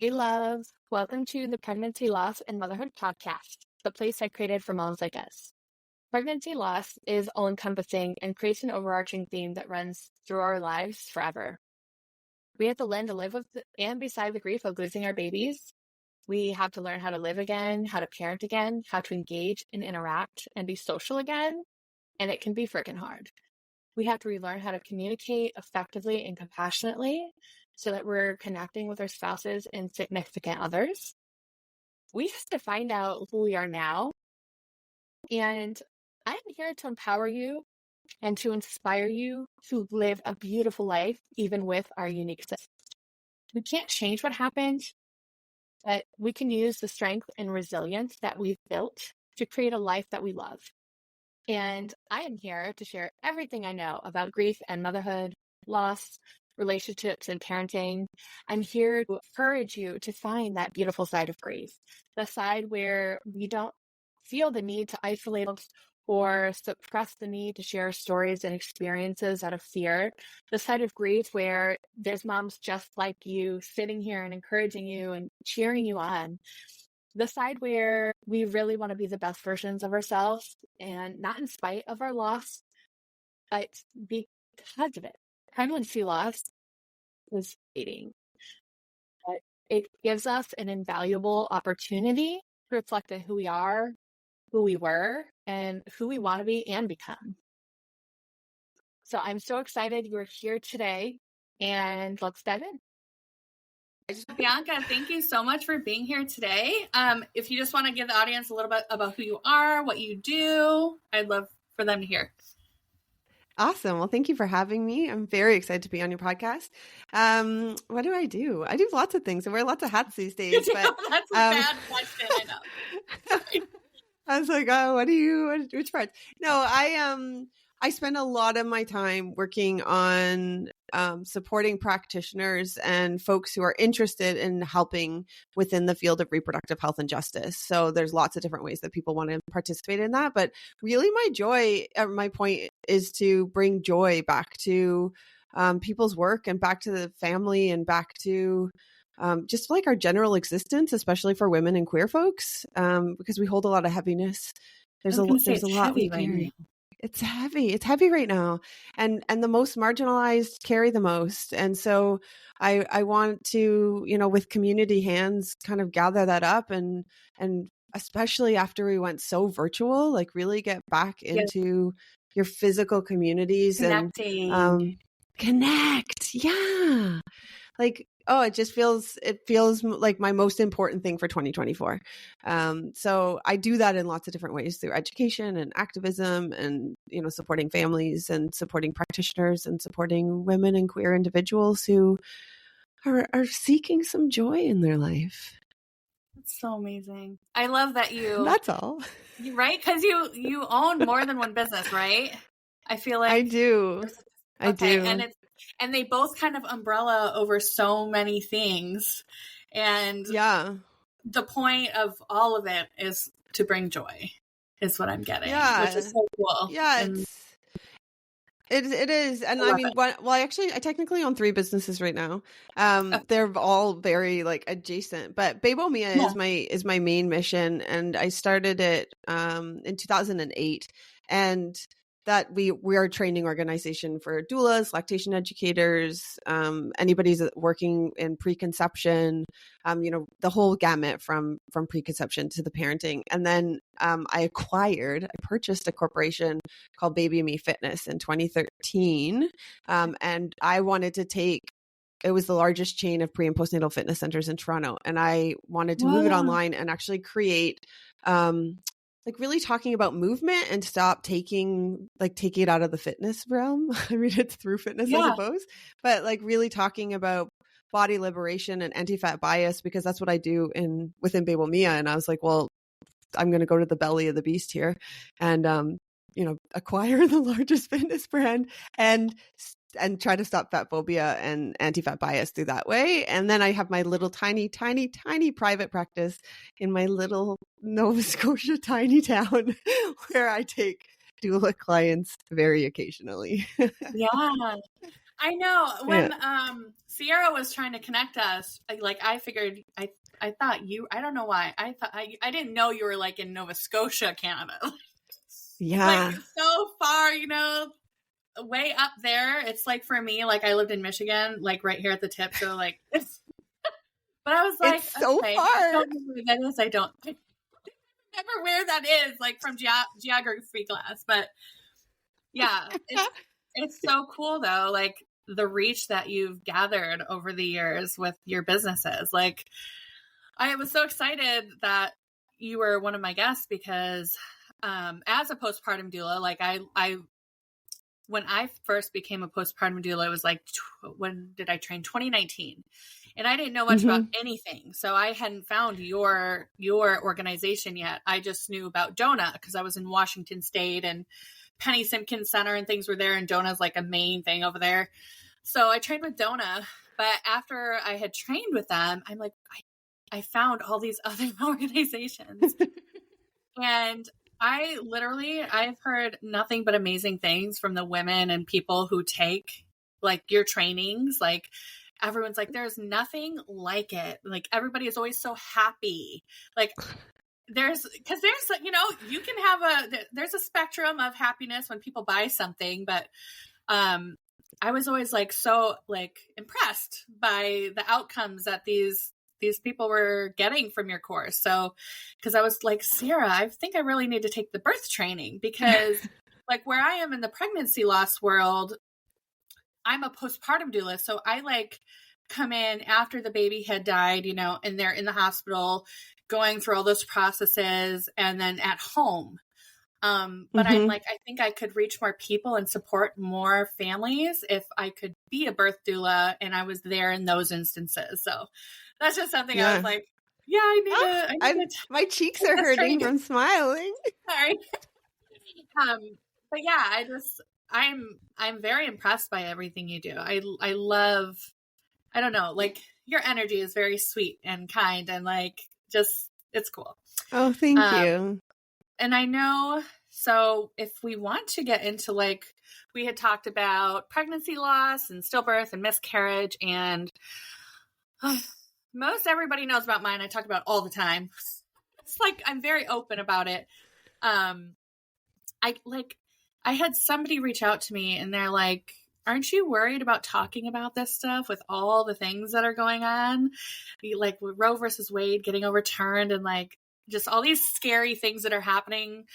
Hey, loves. Welcome to the Pregnancy, Loss, and Motherhood podcast, the place I created for moms like us. Pregnancy loss is all-encompassing and creates an overarching theme that runs through our lives forever. We have to learn to live with and beside the grief of losing our babies. We have to learn how to live again, how to parent again, how to engage and interact and be social again, and it can be freaking hard. We have to relearn how to communicate effectively and compassionately so that we're connecting with our spouses and significant others. We have to find out who we are now. And I'm here to empower you and to inspire you to live a beautiful life, even with our unique systems. We can't change what happened, but we can use the strength and resilience that we've built to create a life that we love. And I am here to share everything I know about grief and motherhood, loss, relationships, and parenting. I'm here to encourage you to find that beautiful side of grief, the side where we don't feel the need to isolate or suppress the need to share stories and experiences out of fear, the side of grief where there's moms just like you sitting here and encouraging you and cheering you on. The side where we really want to be the best versions of ourselves, and not in spite of our loss, but because of it. Pregnancy loss is fading, but it gives us an invaluable opportunity to reflect on who we are, who we were, and who we want to be and become. So I'm so excited you're here today, and let's dive in. Bianca, thank you so much for being here today. If you just want to give the audience a little bit about who you are, what you do, I'd love for them to hear. Awesome. Well, thank you for having me. I'm very excited to be on your podcast. What do? I do lots of things. I wear lots of hats these days. But that's a bad question, I know. I was like, which parts? No, I spend a lot of my time working on supporting practitioners and folks who are interested in helping within the field of reproductive health and justice. So there's lots of different ways that people want to participate in that. But really my point is to bring joy back to people's work and back to the family and back to just like our general existence, especially for women and queer folks, because we hold a lot of heaviness. There's a lot we carry. It's heavy right now. And the most marginalized carry the most. And so I want to, with community hands kind of gather that up and especially after we went so virtual, like really get back into your physical communities. Connecting. And connect. Yeah. Like, it feels like my most important thing for 2024. So I do that in lots of different ways through education and activism and, supporting families and supporting practitioners and supporting women and queer individuals who are seeking some joy in their life. That's so amazing. I love that you. That's all. Right? Because you own more than one business, right? I feel like I do. I do. And they both kind of umbrella over so many things. And the point of all of it is to bring joy, is what I'm getting, which is so cool. Yeah, it is. And I mean, I technically own 3 businesses right now. They're all very adjacent, but Bebo Mia is my main mission. And I started it in 2008. And that we are a training organization for doulas, lactation educators, anybody's working in preconception, the whole gamut from preconception to the parenting. And then I purchased a corporation called Baby Me Fitness in 2013. And I wanted to it was the largest chain of pre and postnatal fitness centers in Toronto. And I wanted to move it online and actually create really talking about movement and stop taking it out of the fitness realm. I mean, it's through fitness, I suppose, but really talking about body liberation and anti-fat bias, because that's what I do within Bebo Mia. And I was like, well, I'm going to go to the belly of the beast here and, acquire the largest fitness brand and try to stop fat phobia and anti-fat bias through that way. And then I have my little tiny private practice in my little Nova Scotia tiny town where I take doula clients very occasionally. Yeah. I know when Sierra was trying to connect us, I figured I thought you, I don't know why. I didn't know you were like in Nova Scotia, Canada. Yeah. Like so far, way up there. It's like for me, like I lived in Michigan, like right here at the tip. So like it's, but I was like, it's so okay, far. I don't know where that is. I don't remember where that is, like from geography class. But yeah, it's so cool though. Like the reach that you've gathered over the years with your businesses. Like I was so excited that you were one of my guests because as a postpartum doula, like I when I first became a postpartum doula, it was like, when did I train? 2019. And I didn't know much about anything. So I hadn't found your organization yet. I just knew about DONA because I was in Washington State and Penny Simpkins Center and things were there. And DONA's like a main thing over there. So I trained with DONA. But after I had trained with them, I'm like, I found all these other organizations. And I've heard nothing but amazing things from the women and people who take like your trainings. Like everyone's like, there's nothing like it. Like everybody is always so happy. Like there's you can have there's a spectrum of happiness when people buy something, but I was always like so like impressed by the outcomes that these people were getting from your course. So, because I was like, Sarah, I think I really need to take the birth training because like where I am in the pregnancy loss world, I'm a postpartum doula. So I like come in after the baby had died, and they're in the hospital going through all those processes and then at home. But I'm like, I think I could reach more people and support more families if I could be a birth doula and I was there in those instances. So that's just something I was like, yeah, I need to my cheeks are hurting from smiling. Sorry. But yeah, I'm very impressed by everything you do. I love, I don't know, like your energy is very sweet and kind and like, just, it's cool. Oh, thank you. And I know, so if we want to get into like, we had talked about pregnancy loss and stillbirth and miscarriage and most everybody knows about mine. I talk about all the time. It's like, I'm very open about it. I had somebody reach out to me and they're like, aren't you worried about talking about this stuff with all the things that are going on? Like with Roe versus Wade getting overturned and like, just all these scary things that are happening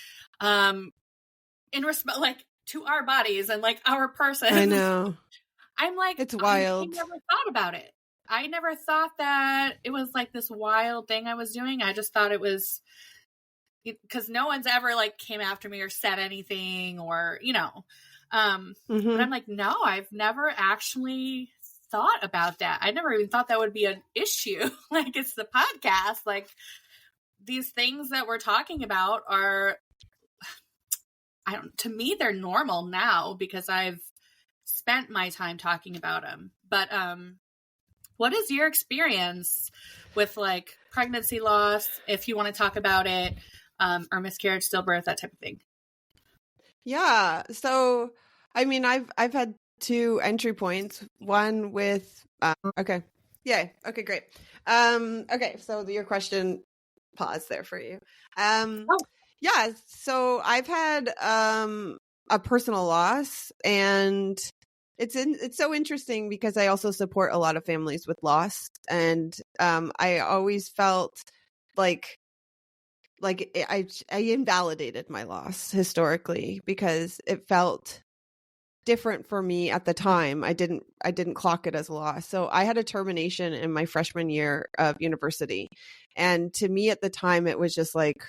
in respect, like to our bodies and like our person. I know. I'm like, it's wild. I never thought about it. I never thought that it was like this wild thing I was doing. I just thought it was because no one's ever like came after me or said anything or, but I'm like, no, I've never actually thought about that. I never even thought that would be an issue. Like it's the podcast, like these things that we're talking about are, to me, they're normal now because I've spent my time talking about them. But what is your experience with like pregnancy loss, if you want to talk about it, or miscarriage, stillbirth, that type of thing? Yeah. So, I mean, I've had two entry points. One with, okay. Yay. Okay, great. Okay. So your question, pause there for you. Yeah. So I've had, a personal loss and it's so interesting because I also support a lot of families with loss. And, I always felt like I invalidated my loss historically because it felt different for me at the time. I didn't clock it as a loss. So I had a termination in my freshman year of university. And to me at the time, it was just like,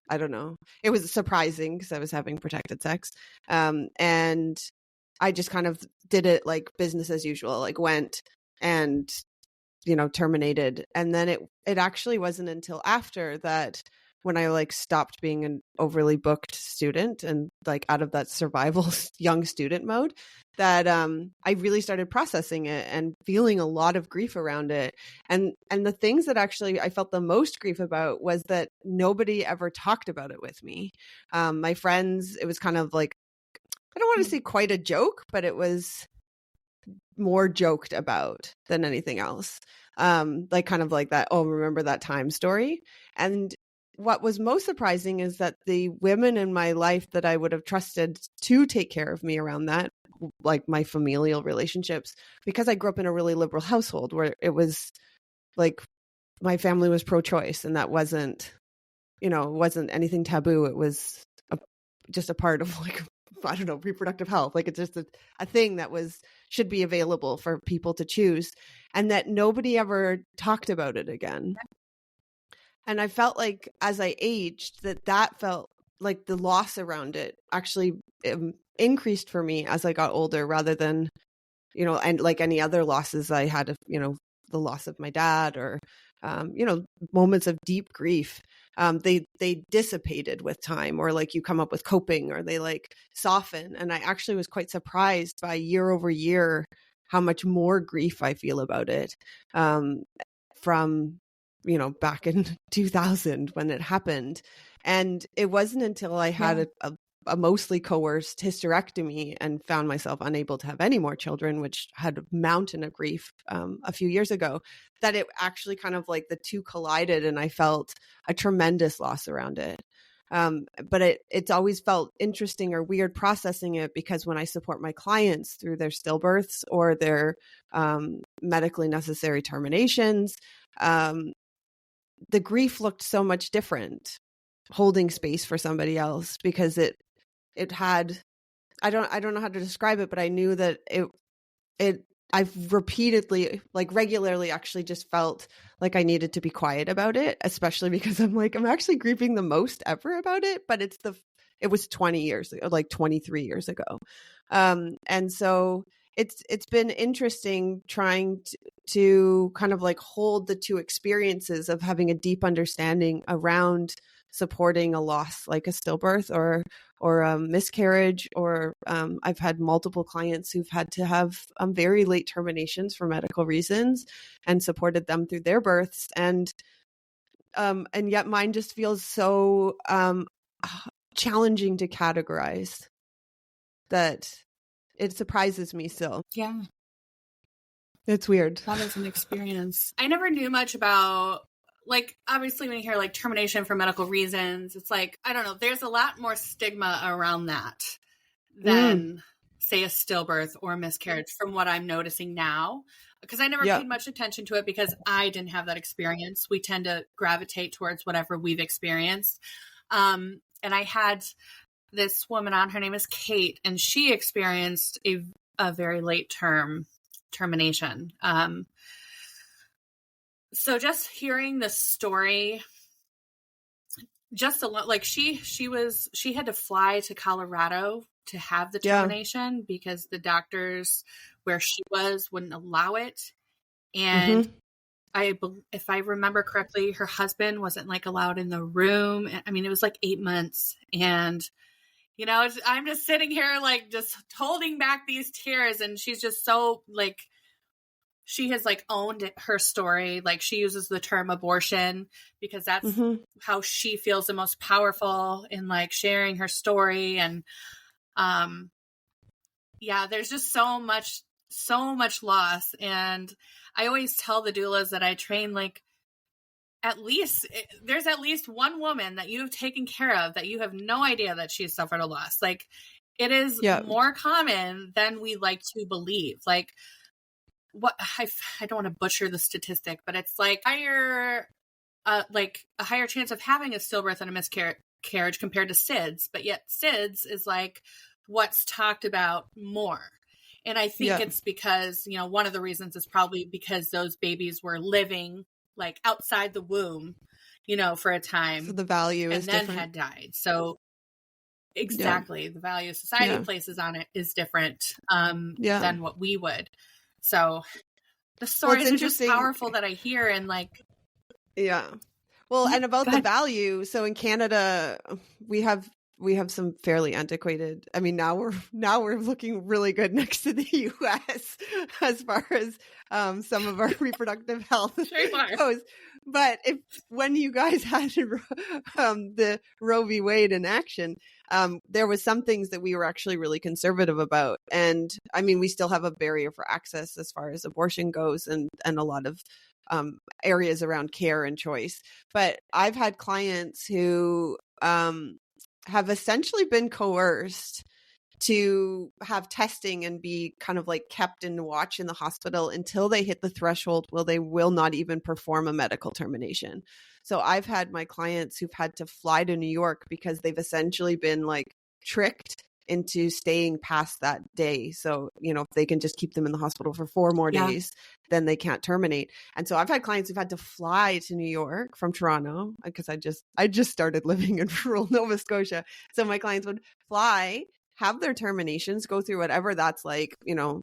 I don't know. It was surprising because I was having protected sex. And I just kind of did it like business as usual, like went and, terminated. And then it actually wasn't until after that when I like stopped being an overly booked student and like out of that survival young student mode that I really started processing it and feeling a lot of grief around it. And the things that actually I felt the most grief about was that nobody ever talked about it with me. My friends, it was kind of like, I don't want to say quite a joke, but it was more joked about than anything else. Like kind of like that, oh, remember that time story. And what was most surprising is that the women in my life that I would have trusted to take care of me around that, like my familial relationships, because I grew up in a really liberal household where it was like my family was pro-choice, and that wasn't, it wasn't anything taboo. It was just a part of like, I don't know, reproductive health. Like it's just a thing that should be available for people to choose, and that nobody ever talked about it again. And I felt like as I aged, that felt like the loss around it actually increased for me as I got older, rather than, and like any other losses I had, the loss of my dad or, moments of deep grief. They dissipated with time, or like you come up with coping, or they like soften. And I actually was quite surprised by year over year how much more grief I feel about it, from back in 2000 when it happened. And it wasn't until I had a mostly coerced hysterectomy and found myself unable to have any more children, which had a mountain of grief a few years ago, that it actually kind of like the two collided, and I felt a tremendous loss around it. But it's always felt interesting or weird processing it, because when I support my clients through their stillbirths or their medically necessary terminations, the grief looked so much different holding space for somebody else, because it had, I don't know how to describe it, but I knew that I've repeatedly, like regularly, actually just felt like I needed to be quiet about it, especially because I'm actually grieving the most ever about it, but it was 20 years ago, like 23 years ago. And so it's been interesting trying to kind of like hold the two experiences of having a deep understanding around supporting a loss like a stillbirth or a miscarriage, or I've had multiple clients who've had to have very late terminations for medical reasons, and supported them through their births, and yet mine just feels so challenging to categorize that it surprises me still. Yeah. It's weird. That is an experience. I never knew much about, like, obviously when you hear like termination for medical reasons, it's like, I don't know, there's a lot more stigma around that than say a stillbirth or a miscarriage, from what I'm noticing now, because I never paid much attention to it because I didn't have that experience. We tend to gravitate towards whatever we've experienced. And I had this woman on, her name is Kate, and she experienced a very late termination. So just hearing the story, just a lot, like she had to fly to Colorado to have the termination because the doctors where she was wouldn't allow it. And if I remember correctly, her husband wasn't like allowed in the room. I mean, it was like 8 months, and I'm just sitting here like just holding back these tears, and she's just so like, she has like owned her story. Like she uses the term abortion because that's how she feels the most powerful in like sharing her story. And there's just so much loss. And I always tell the doulas that I train, like, there's at least one woman that you've taken care of that you have no idea that she's suffered a loss. Like it is more common than we like to believe. Like, what I don't want to butcher the statistic, but it's like a higher chance of having a stillbirth and a miscarriage compared to SIDS, but yet SIDS is like what's talked about more. And I think it's because, one of the reasons is probably because those babies were living like outside the womb, for a time. So the value is different. And then had died. So exactly. The value society places on it is different than what we would. So the stories are just powerful that I hear, and like, well, and about the value. So in Canada, we have some fairly antiquated. I mean, now we're looking really good next to the U.S. as far as some of our reproductive health goes. But when you guys had the Roe v. Wade in action, there was some things that we were actually really conservative about. And I mean, we still have a barrier for access as far as abortion goes, and a lot of areas around care and choice. But I've had clients who have essentially been coerced to have testing and be kind of like kept in watch in the hospital until they hit the threshold where they will not even perform a medical termination. So I've had my clients who've had to fly to New York because they've essentially been like tricked into staying past that day. So, you know, if they can just keep them in the hospital for 4 more days, then they can't terminate. And so I've had clients who've had to fly to New York from Toronto, because I just started living in rural Nova Scotia. So my clients would fly, have their terminations, go through whatever that's like, you know,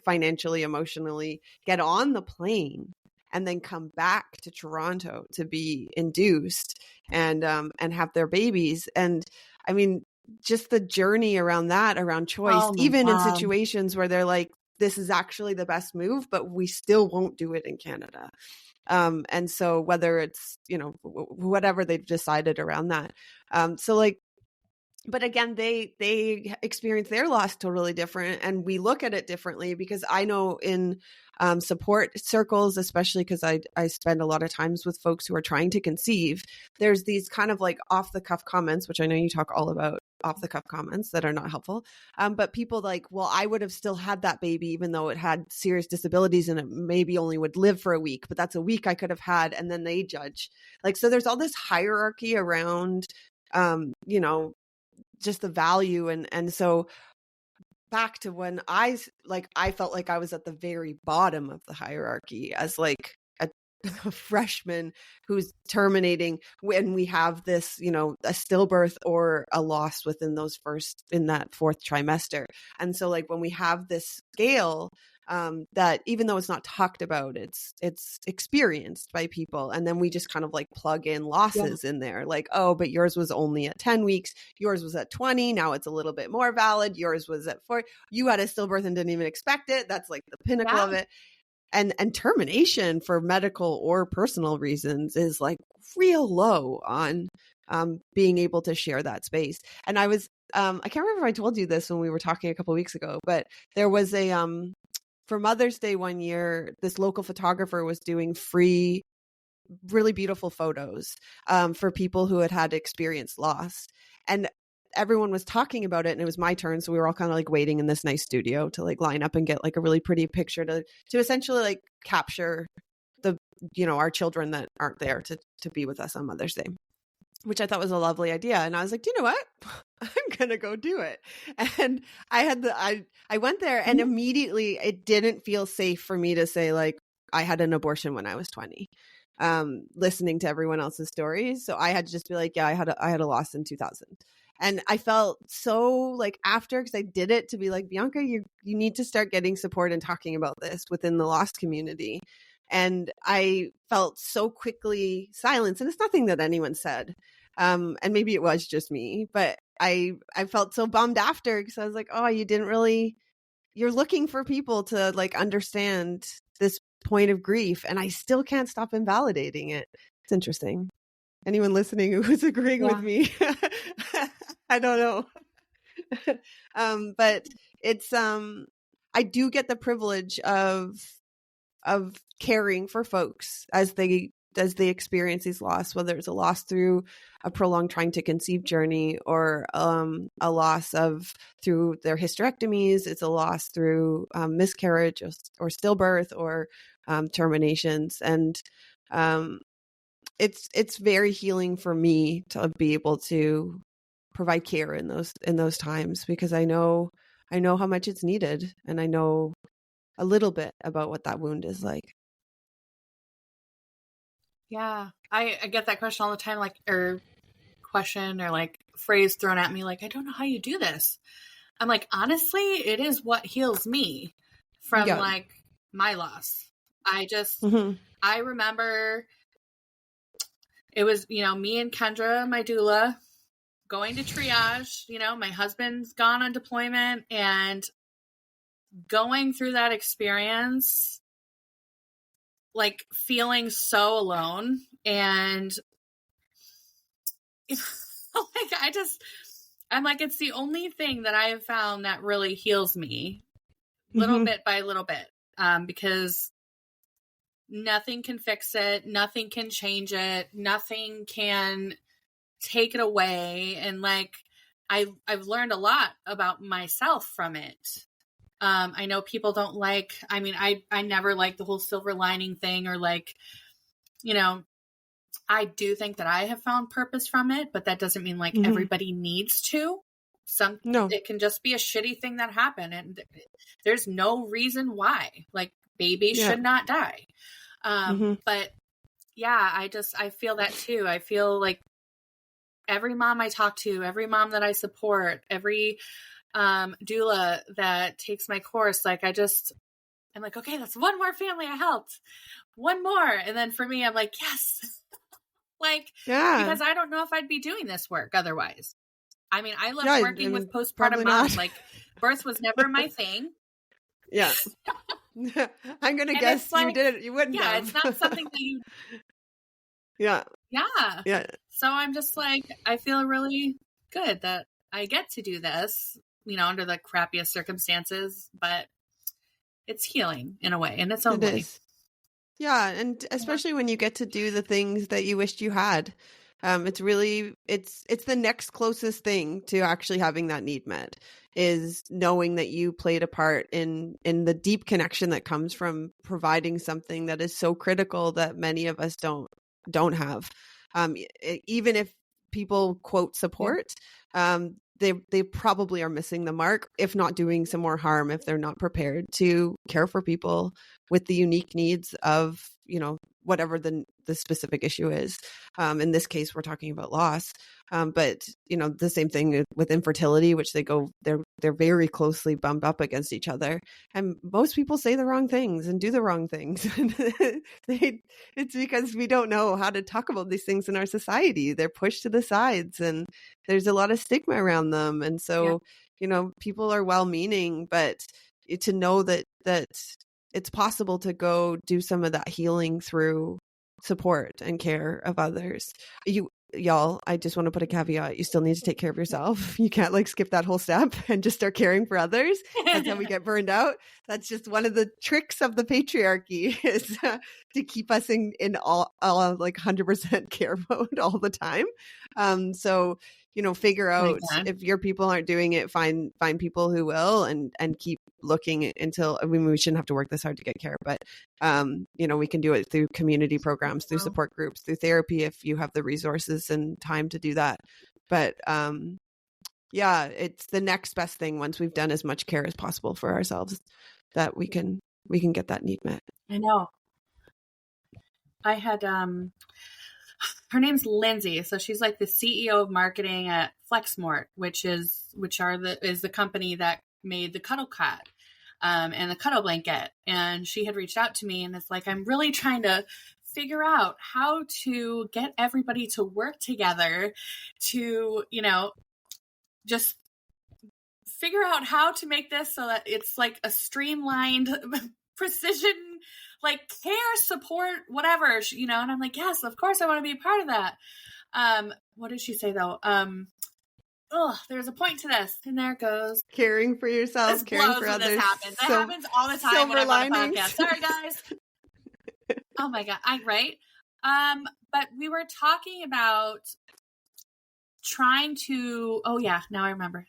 financially, emotionally, get on the plane, and then come back to Toronto to be induced and have their babies. And I mean, just the journey around that, around choice, even in situations where they're like, this is actually the best move, but we still won't do it in Canada. And so whether it's, you know, whatever they've decided around that. So like, but again, they experience their loss totally different, and we look at it differently, because I know in support circles, especially because I spend a lot of times with folks who are trying to conceive, there's these kind of like off the cuff comments, which I know you talk all about, off the cuff comments that are not helpful. But people like, well, I would have still had that baby even though it had serious disabilities and it maybe only would live for a week, but that's a week I could have had. And then they judge. Like, so there's all this hierarchy around, you know, just the value. And so back to when I felt like I was at the very bottom of the hierarchy as like a freshman who's terminating when we have this, you know, a stillbirth or a loss within that fourth trimester. And so like when we have this scale, that even though it's not talked about, it's experienced by people. And then we just kind of like plug in losses in there. Like, oh, but yours was only at 10 weeks. Yours was at 20. Now it's a little bit more valid. Yours was at 4. You had a stillbirth and didn't even expect it. That's like the pinnacle of it. And termination for medical or personal reasons is like real low on being able to share that space. And I was, I can't remember if I told you this when we were talking a couple of weeks ago, but there was a, for Mother's Day one year, this local photographer was doing free, really beautiful photos for people who had experienced loss. And everyone was talking about it, and it was my turn. So we were all kind of like waiting in this nice studio to like line up and get like a really pretty picture to essentially like capture the, you know, our children that aren't there to be with us on Mother's Day, which I thought was a lovely idea. And I was like, do you know what? I'm going to go do it. And I went there, and immediately it didn't feel safe for me to say like, I had an abortion when I was 20, listening to everyone else's stories. So I had to just be like, yeah, I had a loss in 2000. And I felt so like after, because I did it to be like, Bianca, you need to start getting support and talking about this within the lost community. And I felt so quickly silenced, and it's nothing that anyone said. And maybe it was just me, but I felt so bummed after, because I was like, oh, you're looking for people to like understand this point of grief, and I still can't stop invalidating it. It's interesting. Anyone listening who's agreeing with me? I don't know. But it's, I do get the privilege of caring for folks as they experience these loss, whether it's a loss through a prolonged trying to conceive journey, or a loss through their hysterectomies. It's a loss through miscarriage or stillbirth or terminations. And it's very healing for me to be able to provide care in those times, because I know how much it's needed, and I know a little bit about what that wound is like. Yeah, I get that question all the time, like, or question or like phrase thrown at me, like, I don't know how you do this. I'm like, honestly, it is what heals me from like my loss. I just, I remember it was, you know, me and Kendra, my doula, going to triage. You know, my husband's gone on deployment, and going through that experience, like feeling so alone. And like, I'm like, it's the only thing that I have found that really heals me little bit by little bit. Because nothing can fix it. Nothing can change it. Nothing can take it away. And like, I've learned a lot about myself from it. I know people don't like, I mean, I never liked the whole silver lining thing, or like, you know, I do think that I have found purpose from it, but that doesn't mean like everybody needs to. It can just be a shitty thing that happened, and there's no reason why. Like, babies should not die. But yeah, I feel that too. I feel like every mom I talk to, every mom that I support, every doula that takes my course, like I'm like, okay, that's one more family I helped, one more. And then for me, I'm like, yes, like, because I don't know if I'd be doing this work otherwise. I mean, I love working with postpartum moms. Like, birth was never my thing. Yeah. I'm going to guess like, you did it. You wouldn't have. It's not something that you. Yeah. So I'm just like, I feel really good that I get to do this, you know, under the crappiest circumstances, but it's healing in a way, and its own way. Is. Yeah, and especially when you get to do the things that you wished you had. It's really, it's the next closest thing to actually having that need met, is knowing that you played a part in the deep connection that comes from providing something that is so critical that many of us don't have. Even if people quote support, they probably are missing the mark, if not doing some more harm, if they're not prepared to care for people with the unique needs of, you know, whatever the specific issue is. In this case, we're talking about loss. But, you know, the same thing with infertility, which they're very closely bumped up against each other. And most people say the wrong things and do the wrong things. It's because we don't know how to talk about these things in our society. They're pushed to the sides, and there's a lot of stigma around them. And so, you know, people are well-meaning, but to know that it's possible to go do some of that healing through support and care of others. Y'all, I just want to put a caveat. You still need to take care of yourself. You can't like skip that whole step and just start caring for others. That's how we get burned out. That's just one of the tricks of the patriarchy, is to keep us in all like 100% care mode all the time. So, you know, figure out if your people aren't doing it, find people who will, and keep looking until, I mean, we shouldn't have to work this hard to get care, but, you know, we can do it through community programs, through support groups, through therapy, if you have the resources and time to do that. But, yeah, it's the next best thing once we've done as much care as possible for ourselves, that we can get that need met. I know. I had, her name's Lindsay. So she's like the CEO of marketing at Flexmort, which is the company that made the Cuddle Cot, and the Cuddle Blanket. And she had reached out to me, and it's like, I'm really trying to figure out how to get everybody to work together to, you know, just figure out how to make this so that it's like a streamlined precision, like care, support, whatever, you know. And I'm like, yes, of course I want to be a part of that. What did she say though? There's a point to this, and there it goes. Caring for yourself, caring for others. This happens. That happens all the time when I'm on a podcast. Sorry, guys. Oh my God. Right. But we were talking about trying to, now I remember.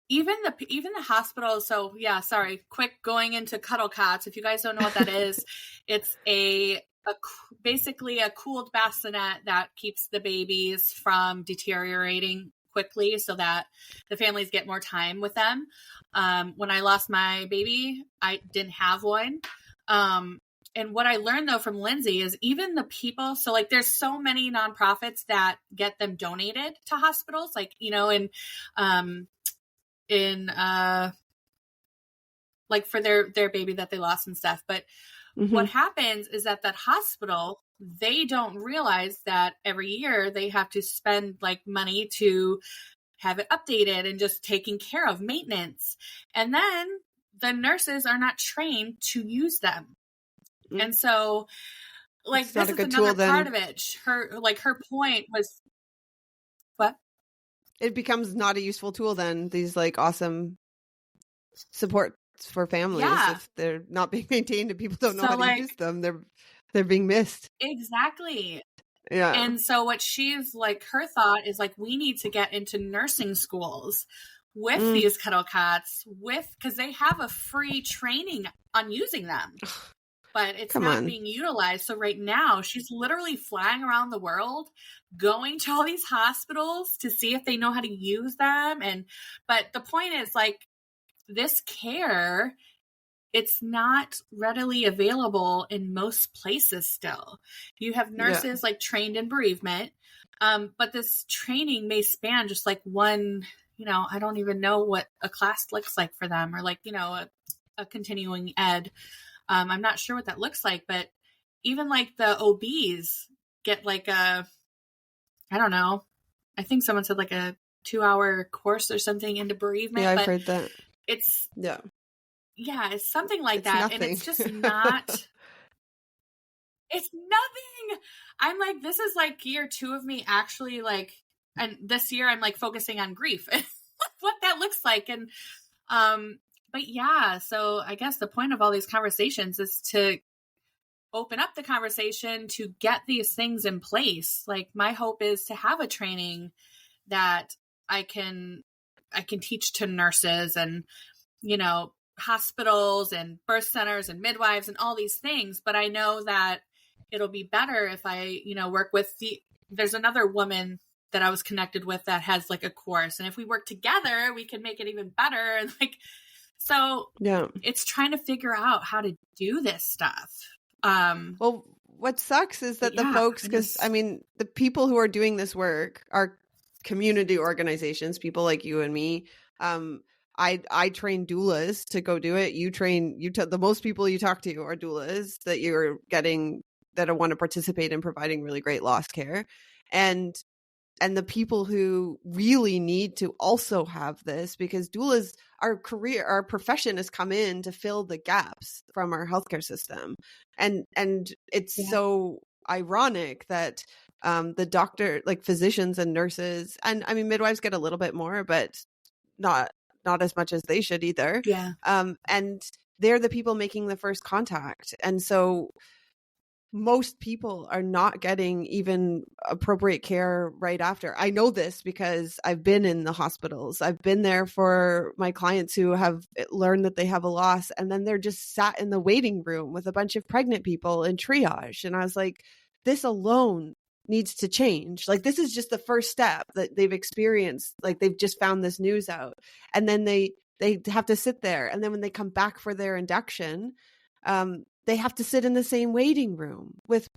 Even the hospital. So yeah, sorry. Quick going into Cuddle Cots. If you guys don't know what that is, it's basically a cooled bassinet that keeps the babies from deteriorating quickly, so that the families get more time with them. When I lost my baby, I didn't have one. And what I learned though from Lindsay is even the people, so like there's so many nonprofits that get them donated to hospitals, like, you know, like for their baby that they lost and stuff. But what happens is that hospital, they don't realize that every year they have to spend like money to have it updated and just taking care of maintenance. And then the nurses are not trained to use them. And so like, this is another part of it. Her point was, what? it becomes not a useful tool then, these like awesome supports for families. If they're not being maintained and people don't know how to use them, they're being missed. Exactly. Yeah. And so what she's like, her thought is like, we need to get into nursing schools with these kettle cats, because they have a free training on using them, but it's not being utilized. So right now she's literally flying around the world, going to all these hospitals to see if they know how to use them. But the point is like, this care, it's not readily available in most places still. You have nurses like trained in bereavement, but this training may span just like one, I don't even know what a class looks like for them, or like, a continuing ed. I'm not sure what that looks like, but even like the OBs get like I don't know, I think someone said like a 2-hour course or something into bereavement. Yeah, I've heard that. It's it's something like that. Nothing. And it's just not, it's nothing. I'm like, this is like year 2 of me actually like, and this year I'm like focusing on grief and what that looks like. And, but yeah, so I guess the point of all these conversations is to open up the conversation to get these things in place. Like my hope is to have a training that I can teach to nurses and, hospitals and birth centers and midwives and all these things. But I know that it'll be better if I, work with there's another woman that I was connected with that has like a course. And if we work together, we can make it even better. And like, so it's trying to figure out how to do this stuff. Well, what sucks is that the folks, because I mean, the people who are doing this work are community organizations, people like you and me. I train doulas to go do it. The most people you talk to are doulas that you're getting that want to participate in providing really great loss care. And the people who really need to also have this, because doulas, our profession has come in to fill the gaps from our healthcare system. And it's so ironic that the doctor, like physicians and nurses, and I mean, midwives get a little bit more, but not as much as they should either. Yeah. And they're the people making the first contact. And so most people are not getting even appropriate care right after. I know this because I've been in the hospitals. I've been there for my clients who have learned that they have a loss, and then they're just sat in the waiting room with a bunch of pregnant people in triage. And I was like, this alone needs to change. Like, this is just the first step that they've experienced. Like, they've just found this news out, and then they have to sit there. And then when they come back for their induction, they have to sit in the same waiting room with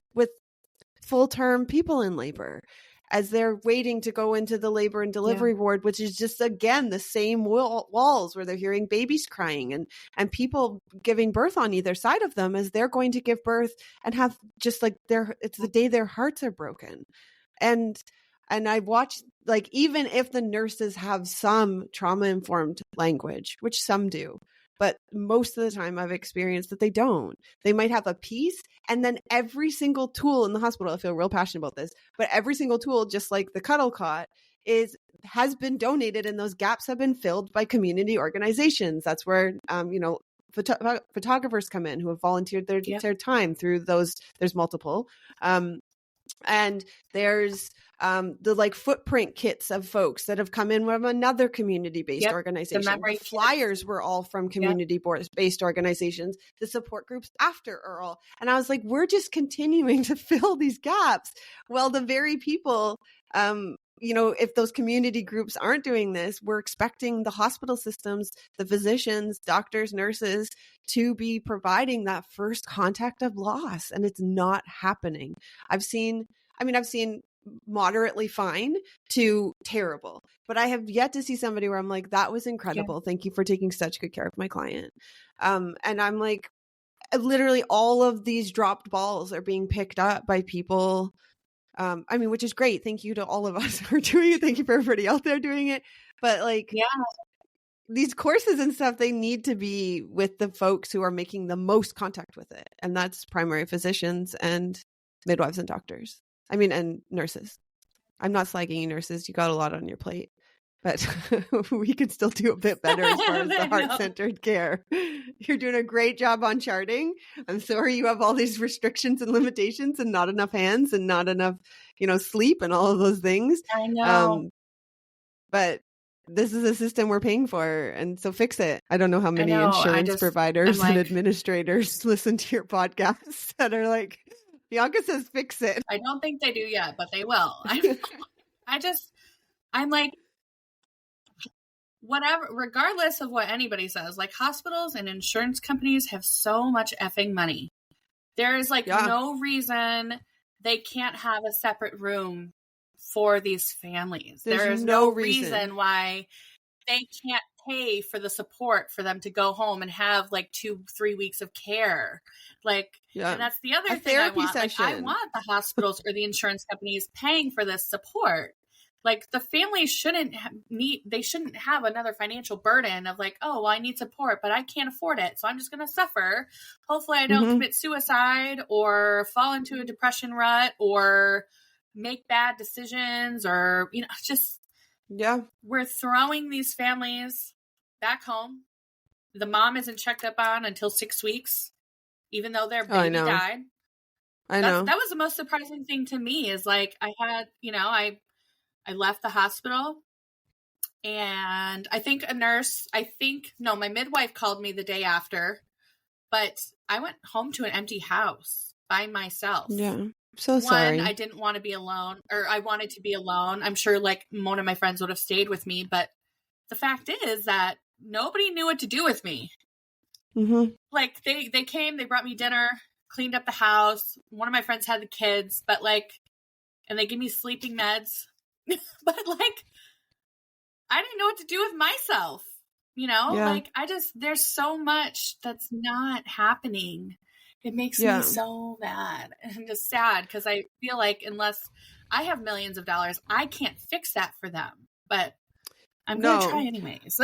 full-term people in labor as they're waiting to go into the labor and delivery ward, which is just, again, the same walls where they're hearing babies crying and people giving birth on either side of them as they're going to give birth and have just like it's the day their hearts are broken. And I watched, like, even if the nurses have some trauma-informed language, which some do, but most of the time I've experienced that they don't. They might have a piece, and then every single tool in the hospital, I feel real passionate about this, but every single tool, just like the cuddle cot, has been donated, and those gaps have been filled by community organizations. That's where, photographers come in who have volunteered their time through those. There's multiple. And there's the like footprint kits of folks that have come in from another community-based organization. The flyers were all from community-based organizations. The support groups after are all. And I was like, we're just continuing to fill these gaps. Well, the very people, if those community groups aren't doing this, we're expecting the hospital systems, the physicians, doctors, nurses to be providing that first contact of loss. And it's not happening. I've seen moderately fine to terrible, but I have yet to see somebody where I'm like, that was incredible. Thank you for taking such good care of my client. And I'm like, literally all of these dropped balls are being picked up by people. Which is great. Thank you to all of us who are doing it. Thank you for everybody out there doing it. But like, these courses and stuff, they need to be with the folks who are making the most contact with it. And that's primary physicians and midwives and doctors. And nurses. I'm not slagging you nurses. You got a lot on your plate. but we could still do a bit better as far as the heart-centered care. You're doing a great job on charting. I'm sorry you have all these restrictions and limitations and not enough hands and not enough, sleep and all of those things. I know. But this is a system we're paying for, and so fix it. I don't know how many insurance providers and administrators listen to your podcasts that are like, Bianca says fix it. I don't think they do yet, but they will. I'm like, whatever, regardless of what anybody says, like hospitals and insurance companies have so much effing money. There is no reason they can't have a separate room for these families. There's no reason why they can't pay for the support for them to go home and have 2-3 weeks of care. And that's the other thing I want. I want the hospitals or the insurance companies paying for this support. The families shouldn't have another financial burden of oh, well, I need support, but I can't afford it. So I'm just going to suffer. Hopefully I don't commit suicide or fall into a depression rut or make bad decisions or, we're throwing these families back home. The mom isn't checked up on until 6 weeks, even though their baby died. I know. That was the most surprising thing to me is I had, I left the hospital and I think my midwife called me the day after, but I went home to an empty house by myself. Yeah. So sorry. One, I didn't want to be alone, or I wanted to be alone. I'm sure one of my friends would have stayed with me, but the fact is that nobody knew what to do with me. Mm-hmm. They came, they brought me dinner, cleaned up the house. One of my friends had the kids, but and they gave me sleeping meds, but I didn't know what to do with myself. There's so much that's not happening. It makes me so mad and just sad because I feel unless I have millions of dollars, I can't fix that for them. But I'm going to try anyways.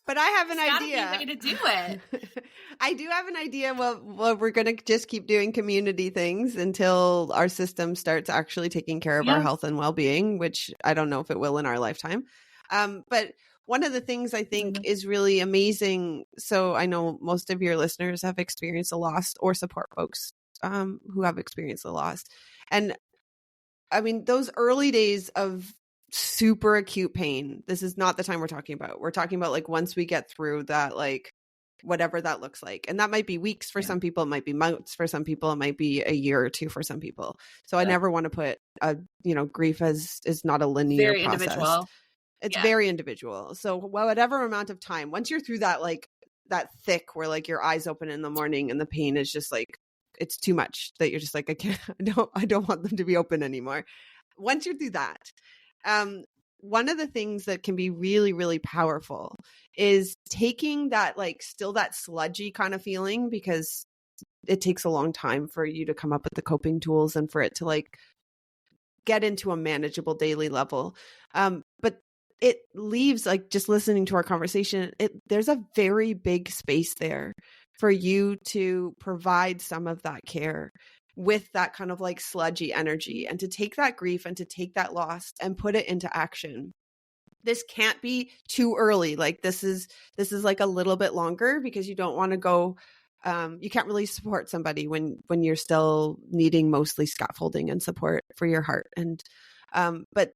But I have an idea. Gotta be a way to do it. I do have an idea. Well, we're going to just keep doing community things until our system starts actually taking care of our health and well-being, which I don't know if it will in our lifetime. But one of the things I think is really amazing. So I know most of your listeners have experienced a loss or support folks who have experienced a loss. And I mean, those early days of super acute pain, this is not the time we're talking about. We're talking about once we get through that, whatever that looks like. And that might be weeks for some people. It might be months for some people. It might be a year or two for some people. So I never want to put grief as is not a linear very process. Individual. It's very individual. So whatever amount of time, once you're through that, that thick where your eyes open in the morning and the pain is just it's too much that you're just I can't, I don't want them to be open anymore. Once you're through that, one of the things that can be really, really powerful is taking that, still that sludgy kind of feeling, because it takes a long time for you to come up with the coping tools and for it to get into a manageable daily level. But it leaves, just listening to our conversation, there's a very big space there for you to provide some of that care with that kind of sludgy energy, and to take that grief and to take that loss and put it into action. This can't be too early. This is a little bit longer, because you don't want to go, you can't really support somebody when you're still needing mostly scaffolding and support for your heart. And, but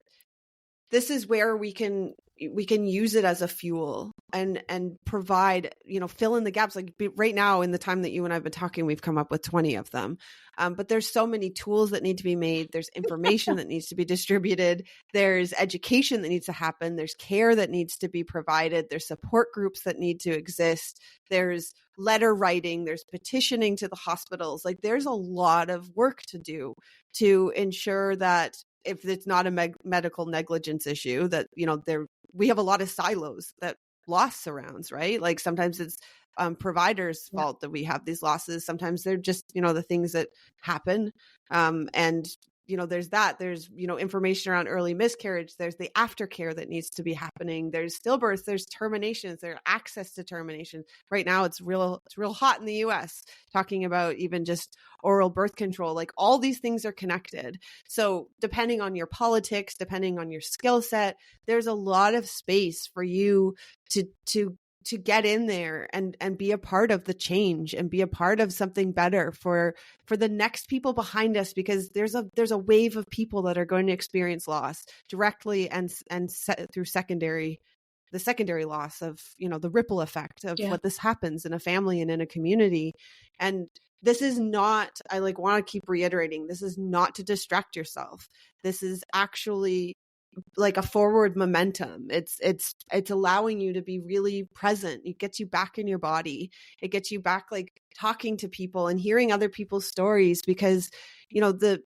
this is where we can use it as a fuel and provide, fill in the gaps. Right now, in the time that you and I've been talking, we've come up with 20 of them. But there's so many tools that need to be made. There's information that needs to be distributed. There's education that needs to happen. There's care that needs to be provided. There's support groups that need to exist. There's letter writing. There's petitioning to the hospitals. There's a lot of work to do to ensure that, if it's not a medical negligence issue, that, we have a lot of silos that loss surrounds, right? Sometimes it's providers' fault that we have these losses. Sometimes they're just, the things that happen. And there's that, there's, information around early miscarriage, there's the aftercare that needs to be happening, there's stillbirths, there's terminations, there's access to termination. Right now it's real hot in the US talking about even just oral birth control. Like all these things are connected. So depending on your politics, depending on your skill set, there's a lot of space for you to get in there and be a part of the change and be a part of something better for the next people behind us, because there's a wave of people that are going to experience loss directly and through the secondary loss of, the ripple effect of what this happens in a family and in a community. And this is not, I want to keep reiterating, this is not to distract yourself. This is actually like a forward momentum. It's allowing you to be really present. It gets you back in your body. It gets you back like talking to people and hearing other people's stories, because the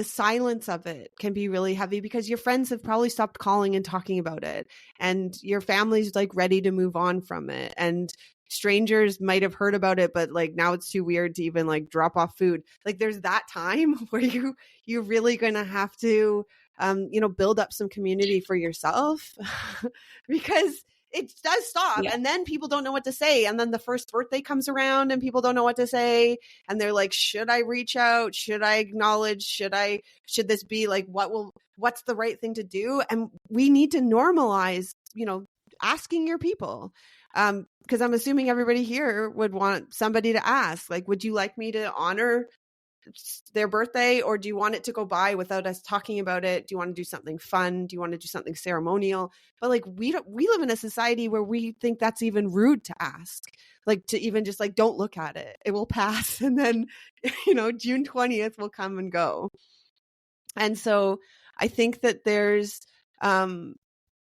silence of it can be really heavy, because your friends have probably stopped calling and talking about it, and your family's like ready to move on from it, and strangers might have heard about it, but like now it's too weird to even like drop off food. Like there's that time where you're really going to have to build up some community for yourself because it does stop. Yeah. And then people don't know what to say. And then the first birthday comes around and people don't know what to say. And they're like, should I reach out? Should I acknowledge? Should this be like, what's the right thing to do? And we need to normalize, asking your people. Because I'm assuming everybody here would want somebody to ask, like, would you like me to honor their birthday, or do you want it to go by without us talking about it? Do you want to do something fun? Do you want to do something ceremonial? But like we live in a society where we think that's even rude to ask, like to even just like, don't look at it, it will pass, and then June 20th will come and go. And so I think that there's a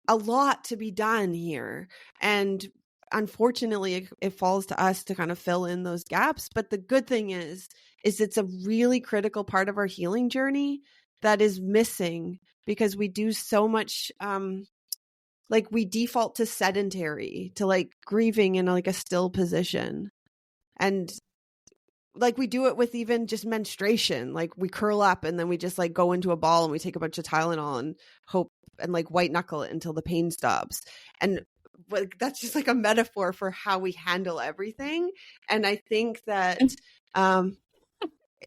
lot to be done here, and unfortunately it falls to us to kind of fill in those gaps. But the good thing is it's a really critical part of our healing journey that is missing, because we do so much, like we default to sedentary, to like grieving in like a still position. And like we do it with even just menstruation, like we curl up and then we just like go into a ball and we take a bunch of Tylenol and hope and like white knuckle it until the pain stops. And that's just like a metaphor for how we handle everything. And I think that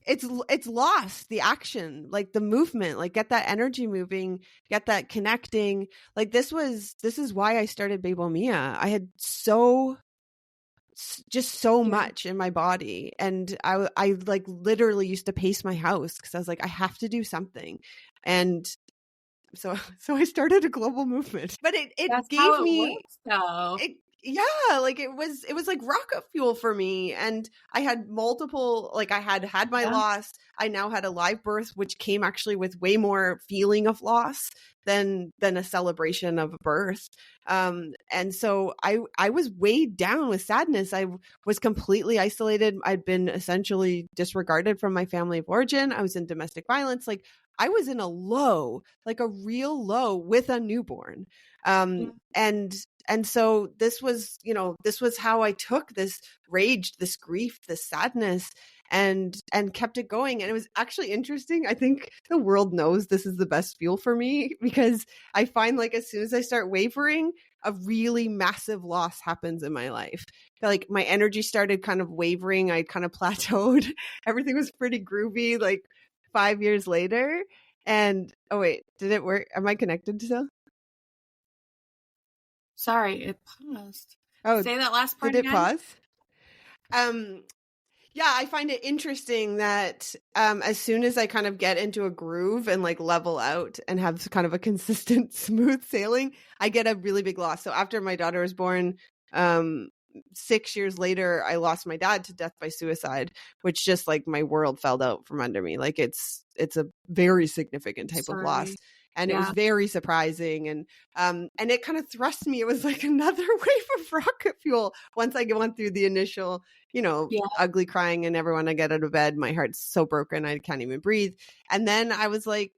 it's lost the action, like the movement, like get that energy moving, get that connecting. Like this is why I started Bebo Mia. I had so much in my body, and I like literally used to pace my house because I was like, I have to do something. And so I started a global movement. But it gave me like it was like rocket fuel for me. And I had multiple, like I had my loss. I now had a live birth, which came actually with way more feeling of loss than a celebration of a birth. And so I was weighed down with sadness. I was completely isolated. I'd been essentially disregarded from my family of origin. I was in domestic violence. Like I was in a low, like a real low with a newborn. And so this was how I took this rage, this grief, this sadness, and kept it going. And it was actually interesting. I think the world knows this is the best fuel for me, because I find like as soon as I start wavering, a really massive loss happens in my life. Like my energy started kind of wavering. I kind of plateaued. Everything was pretty groovy like 5 years later. And oh wait, did it work? Am I connected still? Sorry, it paused. Oh, say that last part again. Did it pause? Yeah, I find it interesting that as soon as I kind of get into a groove and like level out and have kind of a consistent smooth sailing, I get a really big loss. So after my daughter was born, 6 years later, I lost my dad to death by suicide, which just like my world fell out from under me. Like it's a very significant type of loss. And it was very surprising. And it kind of thrust me. It was like another wave of rocket fuel. Once I went through the initial, ugly crying and everyone, I get out of bed, my heart's so broken, I can't even breathe. And then I was like,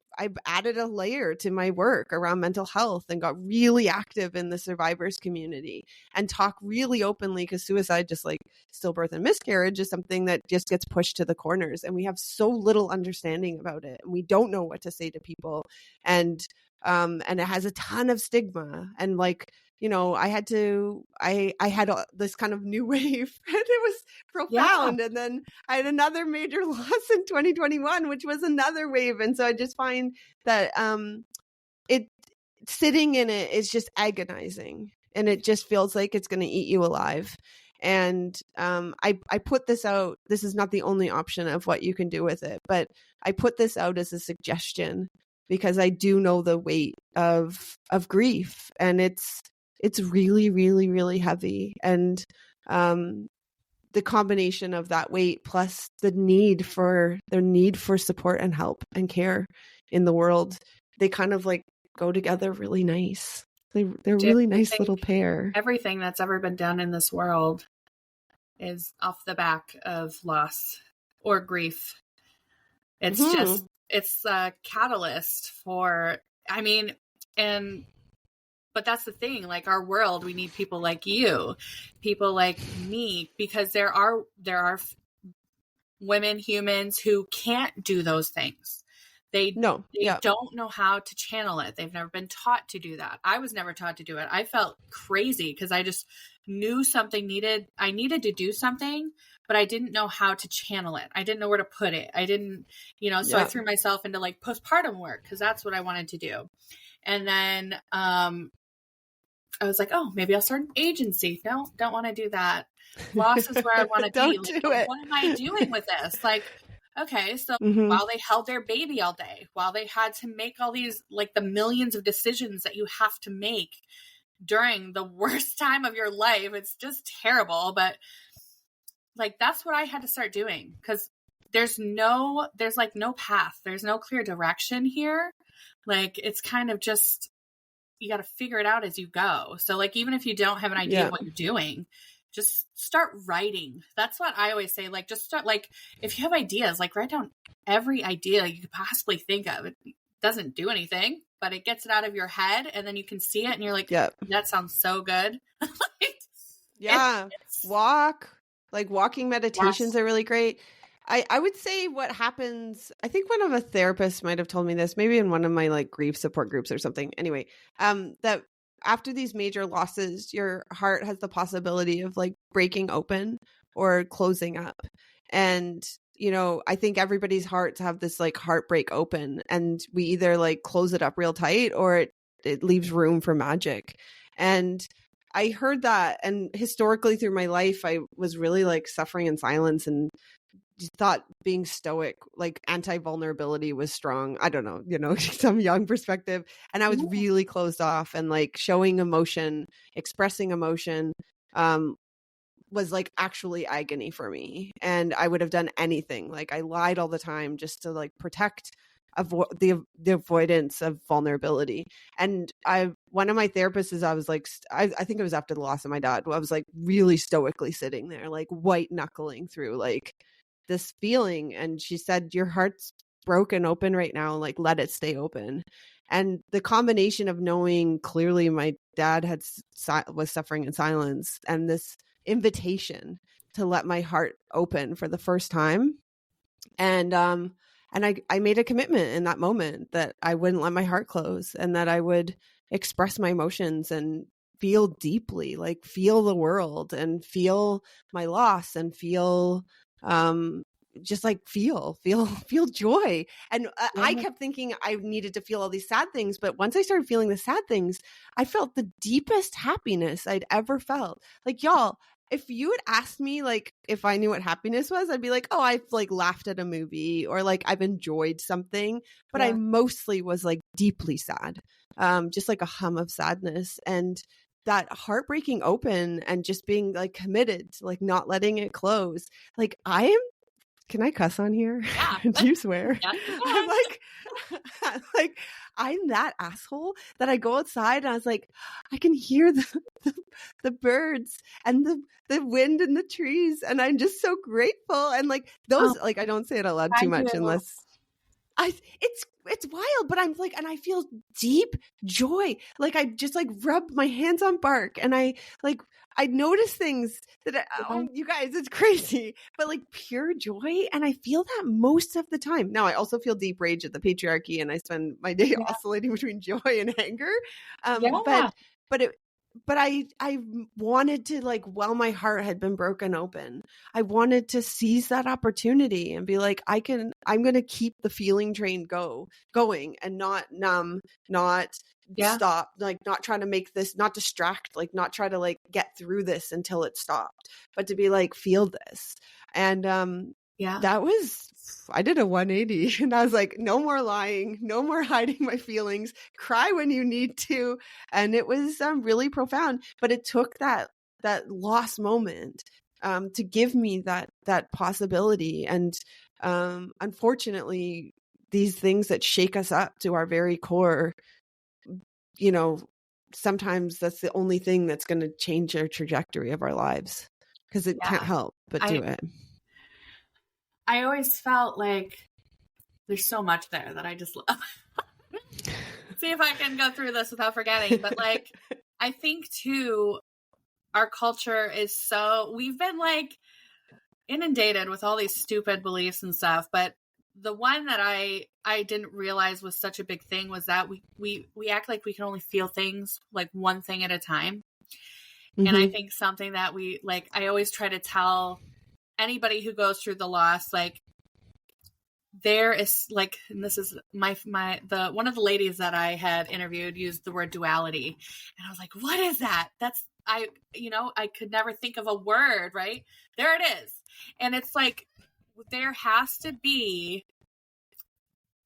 added a layer to my work around mental health and got really active in the survivors community and talk really openly, because suicide, just like stillbirth and miscarriage, is something that just gets pushed to the corners, and we have so little understanding about it, and we don't know what to say to people, and it has a ton of stigma. And like, you know, I had this kind of new wave and it was profound. Yeah. And then I had another major loss in 2021, which was another wave. And so I just find that sitting in it is just agonizing, and it just feels like it's going to eat you alive. And I put this out. This is not the only option of what you can do with it, but I put this out as a suggestion because I do know the weight of grief, and it's really, really, really heavy. And the combination of that weight plus their need for support and help and care in the world, they kind of like go together really nice. They're really nice little pair. Everything that's ever been done in this world is off the back of loss or grief. It's just, it's a catalyst for, I mean, but that's the thing, like our world, we need people like you, people like me, because there are women, humans who can't do those things. They don't know how to channel it. They've never been taught to do that. I was never taught to do it. I felt crazy because I just knew I needed to do something, but I didn't know how to channel it. I didn't know where to put it. I didn't, so I threw myself into like postpartum work because that's what I wanted to do. And then I was like, oh, maybe I'll start an agency. No, don't want to do that. Loss is where I want to be. Like, what am I doing with this? Like, okay, so while they held their baby all day, while they had to make all these, like the millions of decisions that you have to make during the worst time of your life, it's just terrible. But like, that's what I had to start doing, because there's like no path. There's no clear direction here. Like, it's kind of just, you got to figure it out as you go. So like, even if you don't have an idea of what you're doing, just start writing. That's what I always say. Like, just start, like, if you have ideas, like write down every idea you could possibly think of. It doesn't do anything, but it gets it out of your head, and then you can see it and you're like, that sounds so good. Walking meditations are really great. I would say what happens, I think one of a therapist might have told me this, maybe in one of my like grief support groups or something. Anyway, that after these major losses, your heart has the possibility of like breaking open or closing up. And, I think everybody's hearts have this like heartbreak open, and we either like close it up real tight or it leaves room for magic. And I heard that, and historically through my life, I was really like suffering in silence and thought being stoic, like anti-vulnerability was strong. I don't know, some young perspective. And I was really closed off, and like showing emotion, expressing emotion, was like actually agony for me. And I would have done anything. Like I lied all the time just to like protect the avoidance of vulnerability. And one of my therapists is, I was like, I think it was after the loss of my dad, I was like really stoically sitting there, like white knuckling through like this feeling. And she said, your heart's broken open right now, like let it stay open. And the combination of knowing clearly my dad was suffering in silence, and this invitation to let my heart open for the first time. And I made a commitment in that moment that I wouldn't let my heart close, and that I would express my emotions and feel deeply, like feel the world and feel my loss and feel just like feel joy. And I kept thinking I needed to feel all these sad things, but once I started feeling the sad things, I felt the deepest happiness I'd ever felt. Like, y'all, if you had asked me like if I knew what happiness was, I'd be like, oh, I've like laughed at a movie, or like I've enjoyed something, but I mostly was like deeply sad, just like a hum of sadness. And that heartbreaking open and just being like committed to like not letting it close. Like can I cuss on here? Yeah. Do you swear? Yeah. I'm like, I'm that asshole that I go outside and I was like, I can hear the birds and the wind in the trees. And I'm just so grateful. And like those, like, I don't say it out loud too much unless it's wild, but I'm like, and I feel deep joy. Like I just like rub my hands on bark, and I notice things that you guys, it's crazy, but like pure joy. And I feel that most of the time. Now I also feel deep rage at the patriarchy, and I spend my day oscillating between joy and anger. But I wanted to, like, while my heart had been broken open, I wanted to seize that opportunity and be like, I'm going to keep the feeling train going and not numb, not stop, like not try to make this, not distract, like not try to like get through this until it stopped, but to be like, feel this. And that was, I did a 180, and I was like, no more lying, no more hiding my feelings, cry when you need to. And it was really profound, but it took that lost moment to give me that possibility. And unfortunately, these things that shake us up to our very core, you know, sometimes that's the only thing that's going to change the trajectory of our lives, because it can't help but do it. I always felt like there's so much there that I just love. See if I can go through this without forgetting. But like, I think too, our culture is we've been like inundated with all these stupid beliefs and stuff. But the one that I didn't realize was such a big thing was that we act like we can only feel things like one thing at a time. Mm-hmm. And I think something that we like, I always try to tell anybody who goes through the loss, like, there is like, and this is the one of the ladies that I had interviewed used the word duality, and I was like, what is that? I could never think of a word, right? There it is. And it's like, there has to be,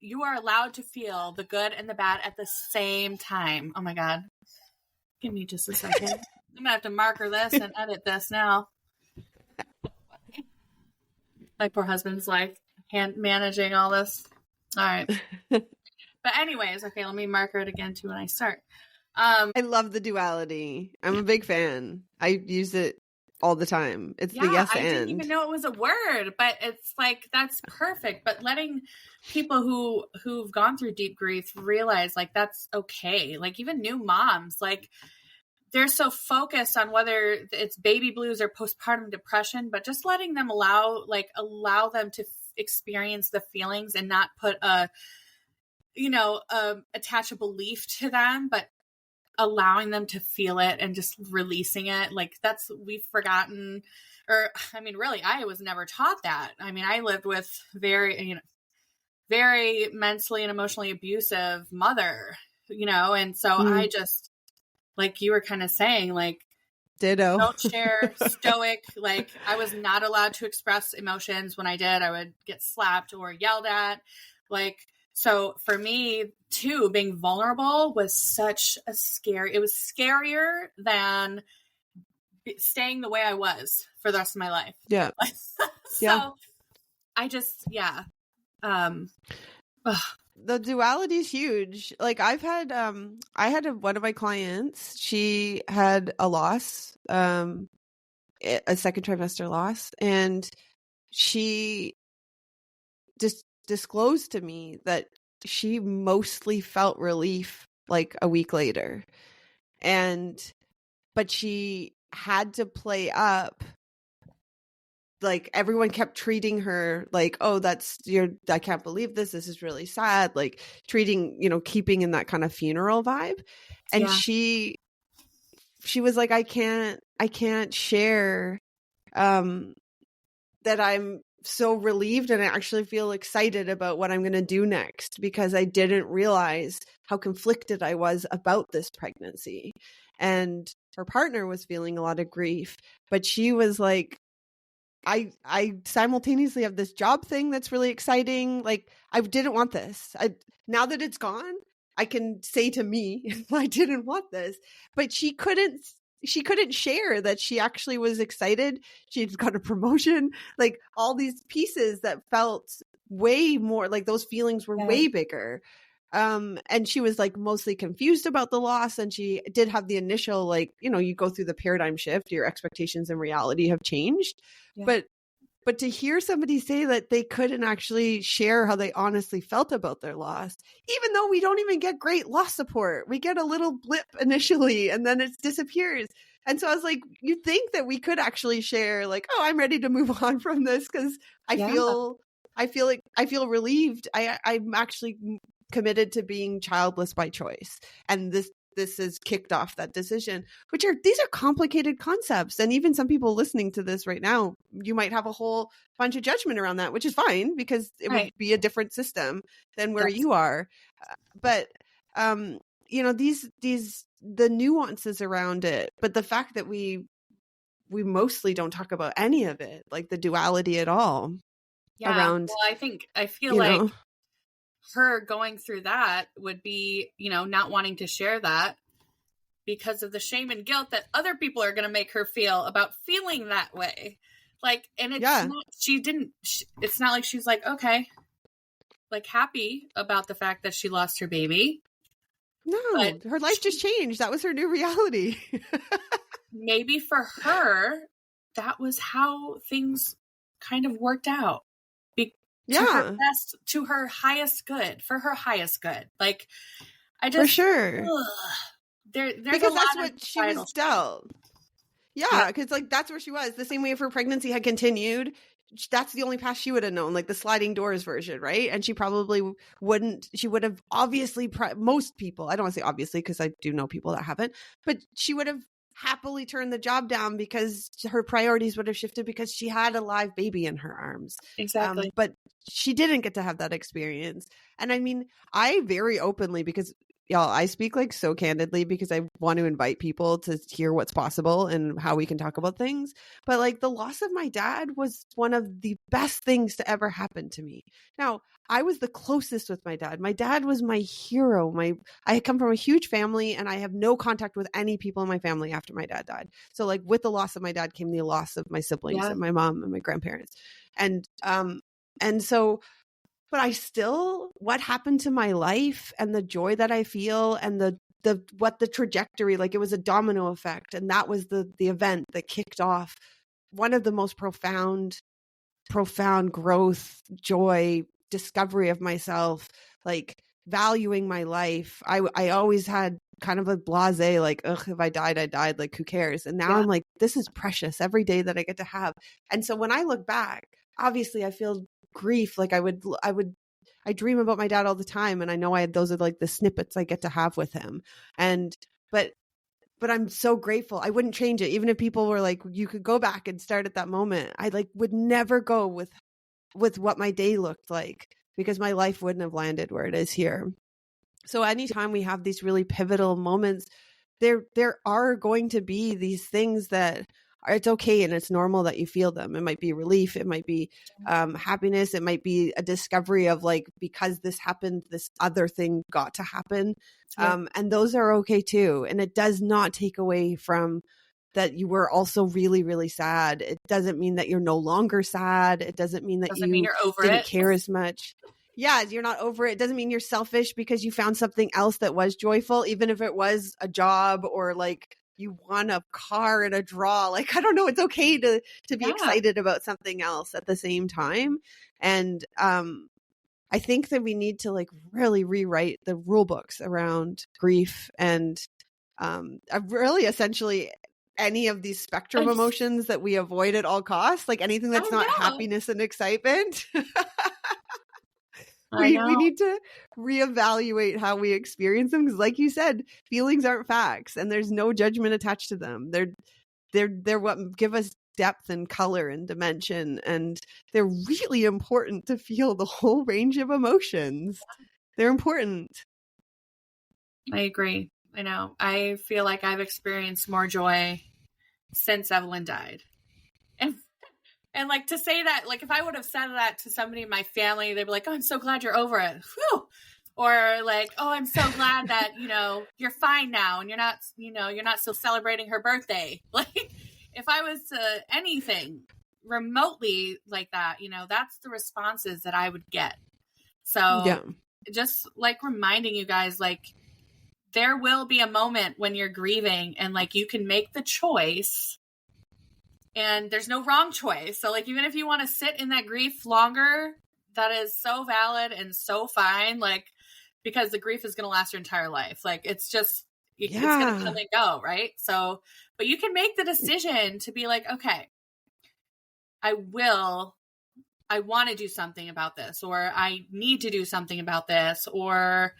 you are allowed to feel the good and the bad at the same time. Oh my God. Give me just a second. I'm gonna have to marker this and edit this now. My poor husband's like managing all this. All right. But anyways, okay, let me marker it again too when I start. I love the duality. I'm a big fan. I use it all the time. It's the yes and. I didn't even know it was a word, but it's like, that's perfect. But letting people who've gone through deep grief realize like that's okay. Like even new moms, like they're so focused on whether it's baby blues or postpartum depression, but just letting them allow them to experience the feelings and not put attach a belief to them, but allowing them to feel it and just releasing it. Like we've forgotten, or I mean, really, I was never taught that. I mean, I lived with very mentally and emotionally abusive mother, and so I just, like you were kind of saying, like, ditto. Don't share, stoic. Like, I was not allowed to express emotions. When I did, I would get slapped or yelled at. Like, so for me too, being vulnerable was such a it was scarier than staying the way I was for the rest of my life. Yeah. So I just, the duality is huge. Like I had one of my clients, she had a loss, a second trimester loss, and she just disclosed to me that she mostly felt relief like a week later. But she had to play up, like everyone kept treating her like, oh, I can't believe this is really sad, like treating, keeping in that kind of funeral vibe. And she was like, I can't share that I'm so relieved and I actually feel excited about what I'm going to do next, because I didn't realize how conflicted I was about this pregnancy. And her partner was feeling a lot of grief, but she was like, I simultaneously have this job thing that's really exciting. Like, I didn't want this. Now that it's gone, I can say to me, I didn't want this. But she couldn't share that she actually was excited. She'd got a promotion, like all these pieces that felt way more like those feelings were way bigger. And she was like mostly confused about the loss. And she did have the initial, like, you go through the paradigm shift, your expectations and reality have changed. Yeah. But But to hear somebody say that they couldn't actually share how they honestly felt about their loss, even though we don't even get great loss support, we get a little blip initially and then it disappears. And so I was like, you think that we could actually share like, oh, I'm ready to move on from this because I feel relieved. I'm actually committed to being childless by choice. And this has kicked off that decision, these are complicated concepts. And even some people listening to this right now, you might have a whole bunch of judgment around that, which is fine because it would be a different system than where you are. But, the nuances around it, but the fact that we mostly don't talk about any of it, like the duality at all. Yeah. Around, well, I feel like her going through that would be, not wanting to share that because of the shame and guilt that other people are going to make her feel about feeling that way. Like, and it's not, it's not like she's like, okay, like happy about the fact that she lost her baby. No, her life just changed. That was her new reality. Maybe for her, that was how things kind of worked out. To her best, to her highest good, for her highest good. Like, I just, for sure. There's because that's what she was dealt. Yeah, because like that's where she was. The same way if her pregnancy had continued, that's the only path she would have known, like the sliding doors version, right? And she probably wouldn't. She would have obviously, most people. I don't want to say obviously because I do know people that haven't, but she would have happily turned the job down because her priorities would have shifted because she had a live baby in her arms. Exactly. But she didn't get to have that experience. And I mean, I very openly, because y'all, I speak like so candidly because I want to invite people to hear what's possible and how we can talk about things. But like the loss of my dad was one of the best things to ever happen to me. Now, I was the closest with my dad. My dad was my hero. I come from a huge family and I have no contact with any people in my family after my dad died. So like with the loss of my dad came the loss of my siblings and my mom and my grandparents. And so, but I still, what happened to my life and the joy that I feel and the trajectory, like it was a domino effect. And that was the event that kicked off one of the most profound growth, joy, discovery of myself, like valuing my life. I always had kind of a blasé, like, ugh, if I died, I died, like, who cares? And now I'm like, this is precious every day that I get to have. And so when I look back, obviously I feel grief. Like I dream about my dad all the time. And I know those are like the snippets I get to have with him. But I'm so grateful. I wouldn't change it. Even if people were like, you could go back and start at that moment. I like would never go with what my day looked like because my life wouldn't have landed where it is here. So anytime we have these really pivotal moments, there are going to be these things that it's okay and it's normal that you feel them. It might be relief. It might be happiness. It might be a discovery of like, because this happened, this other thing got to happen. And those are okay too. And it does not take away from that you were also really, really sad. It doesn't mean that you're no longer sad. It doesn't mean that mean you're over didn't care as much. Yeah, you're not over it. It doesn't mean you're selfish because you found something else that was joyful, even if it was a job or like you won a car in a draw. Like, I don't know. It's okay to be excited about something else at the same time. And I think that we need to like really rewrite the rule books around grief and really essentially any of these spectrum emotions that we avoid at all costs, like anything that's not happiness and excitement. We need to reevaluate how we experience them because, like you said, feelings aren't facts, and there's no judgment attached to them. They're what give us depth and color and dimension, and they're really important to feel the whole range of emotions. They're important. I agree. I know. I feel like I've experienced more joy since Evelyn died, and like to say that, like if I would have said that to somebody in my family, they'd be like, "Oh, I'm so glad you're over it." Whew. Or like, "Oh, I'm so glad that, you're fine now and you're not still celebrating her birthday." Like if I was anything remotely like that, that's the responses that I would get. So just like reminding you guys, like there will be a moment when you're grieving and like you can make the choice And there's no wrong choice. So like, even if you want to sit in that grief longer, that is so valid and so fine. Like, because the grief is going to last your entire life. Like, it's just, it's going to come and go. Right. So, but you can make the decision to be like, okay, I want to do something about this, or I need to do something about this, or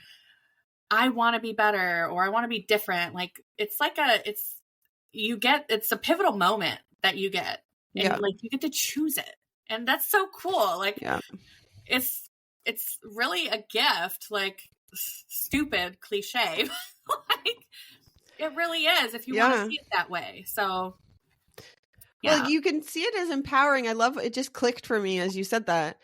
I want to be better, or I want to be different. Like, it's like it's a pivotal moment that you get, and like, you get to choose it. And that's so cool. Like, it's really a gift, like, stupid cliche. Like, it really is, if you want to see it that way. So well, you can see it as empowering. I love it. Just clicked for me as you said that.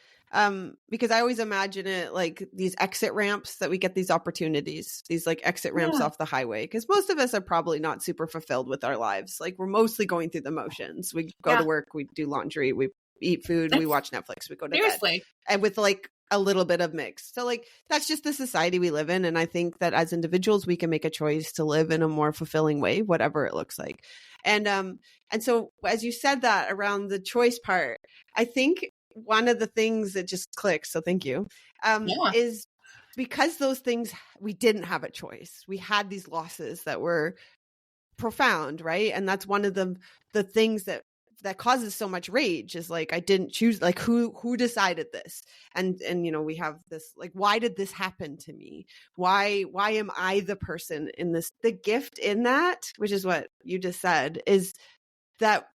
Because I always imagine it like these exit ramps that we get these opportunities, these like exit ramps off the highway. Because most of us are probably not super fulfilled with our lives. Like, we're mostly going through the motions. We go to work, we do laundry, we eat food, we watch Netflix, we go to bed. And with like a little bit of mix. So like, that's just the society we live in. And I think that as individuals, we can make a choice to live in a more fulfilling way, whatever it looks like. And so as you said that around the choice part, I think one of the things that just clicks, so thank you, is because those things, we didn't have a choice. We had these losses that were profound, right? And that's one of the things that causes so much rage is like, I didn't choose, like, who decided this? And you know, we have this, like, why did this happen to me? Why am I the person in this? The gift in that, which is what you just said, is that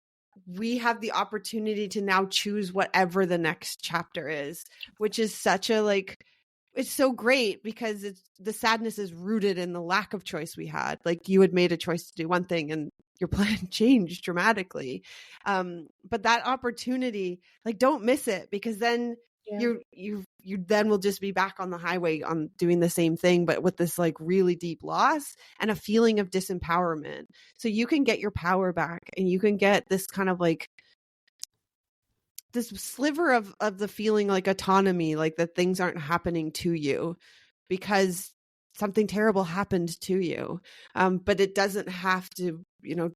we have the opportunity to now choose whatever the next chapter is, which is such a, like, it's so great because the sadness is rooted in the lack of choice we had. Like, you had made a choice to do one thing and your plan changed dramatically. But that opportunity, like, don't miss it, because then you then will just be back on the highway on doing the same thing, but with this like really deep loss and a feeling of disempowerment. So you can get your power back, and you can get this kind of like this sliver of the feeling like autonomy, like that things aren't happening to you because something terrible happened to you. But it doesn't have to, you know,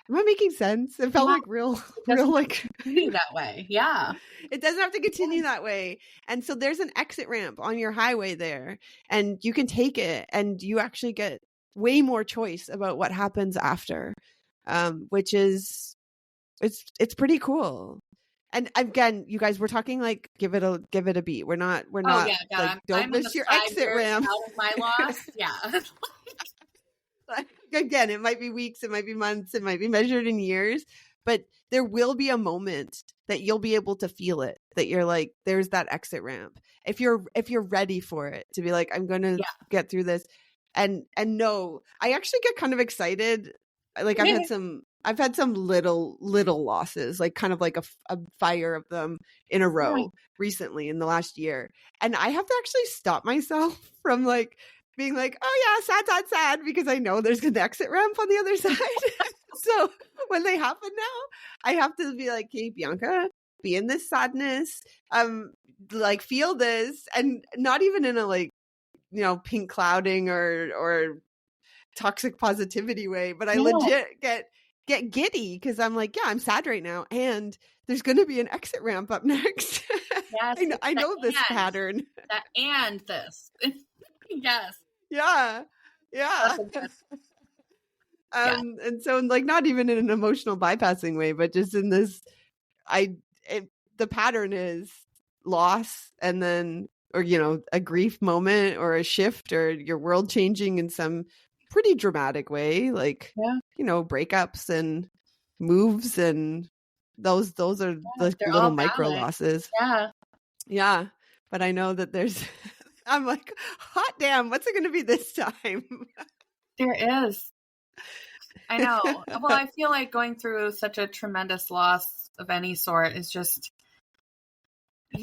am I making sense? It felt like real like continue that way. Yeah. It doesn't have to continue that way. And so there's an exit ramp on your highway there, and you can take it, and you actually get way more choice about what happens after, which is, it's pretty cool. And again, you guys, we're talking like give it a beat. We're not like, don't miss your exit ramp. Out of my loss. Yeah. Like, again, it might be weeks, it might be months, it might be measured in years, but there will be a moment that you'll be able to feel it, that you're like, there's that exit ramp. If you're ready for it, to be like, I'm going to get through this. And no, I actually get kind of excited. Like, I've had some little losses, like kind of like a fire of them in a row recently in the last year. And I have to actually stop myself from like being like, oh yeah, sad, because I know there's an exit ramp on the other side. So when they happen now, I have to be like, hey, Bianca, be in this sadness, like feel this, and not even in a like, you know, pink clouding or toxic positivity way, but I legit get giddy because I'm like, yeah, I'm sad right now, and there's going to be an exit ramp up next. Yes, I know this pattern. That and this. Yes. Yeah. And so like, not even in an emotional bypassing way, but just in this, the pattern is loss, and then, or, you know, a grief moment or a shift, or your world changing in some pretty dramatic way, like, you know, breakups and moves, and those are the little micro losses. Yeah. But I know that there's I'm like, hot damn, what's it going to be this time? There is. I know. Well, I feel like going through such a tremendous loss of any sort is just, I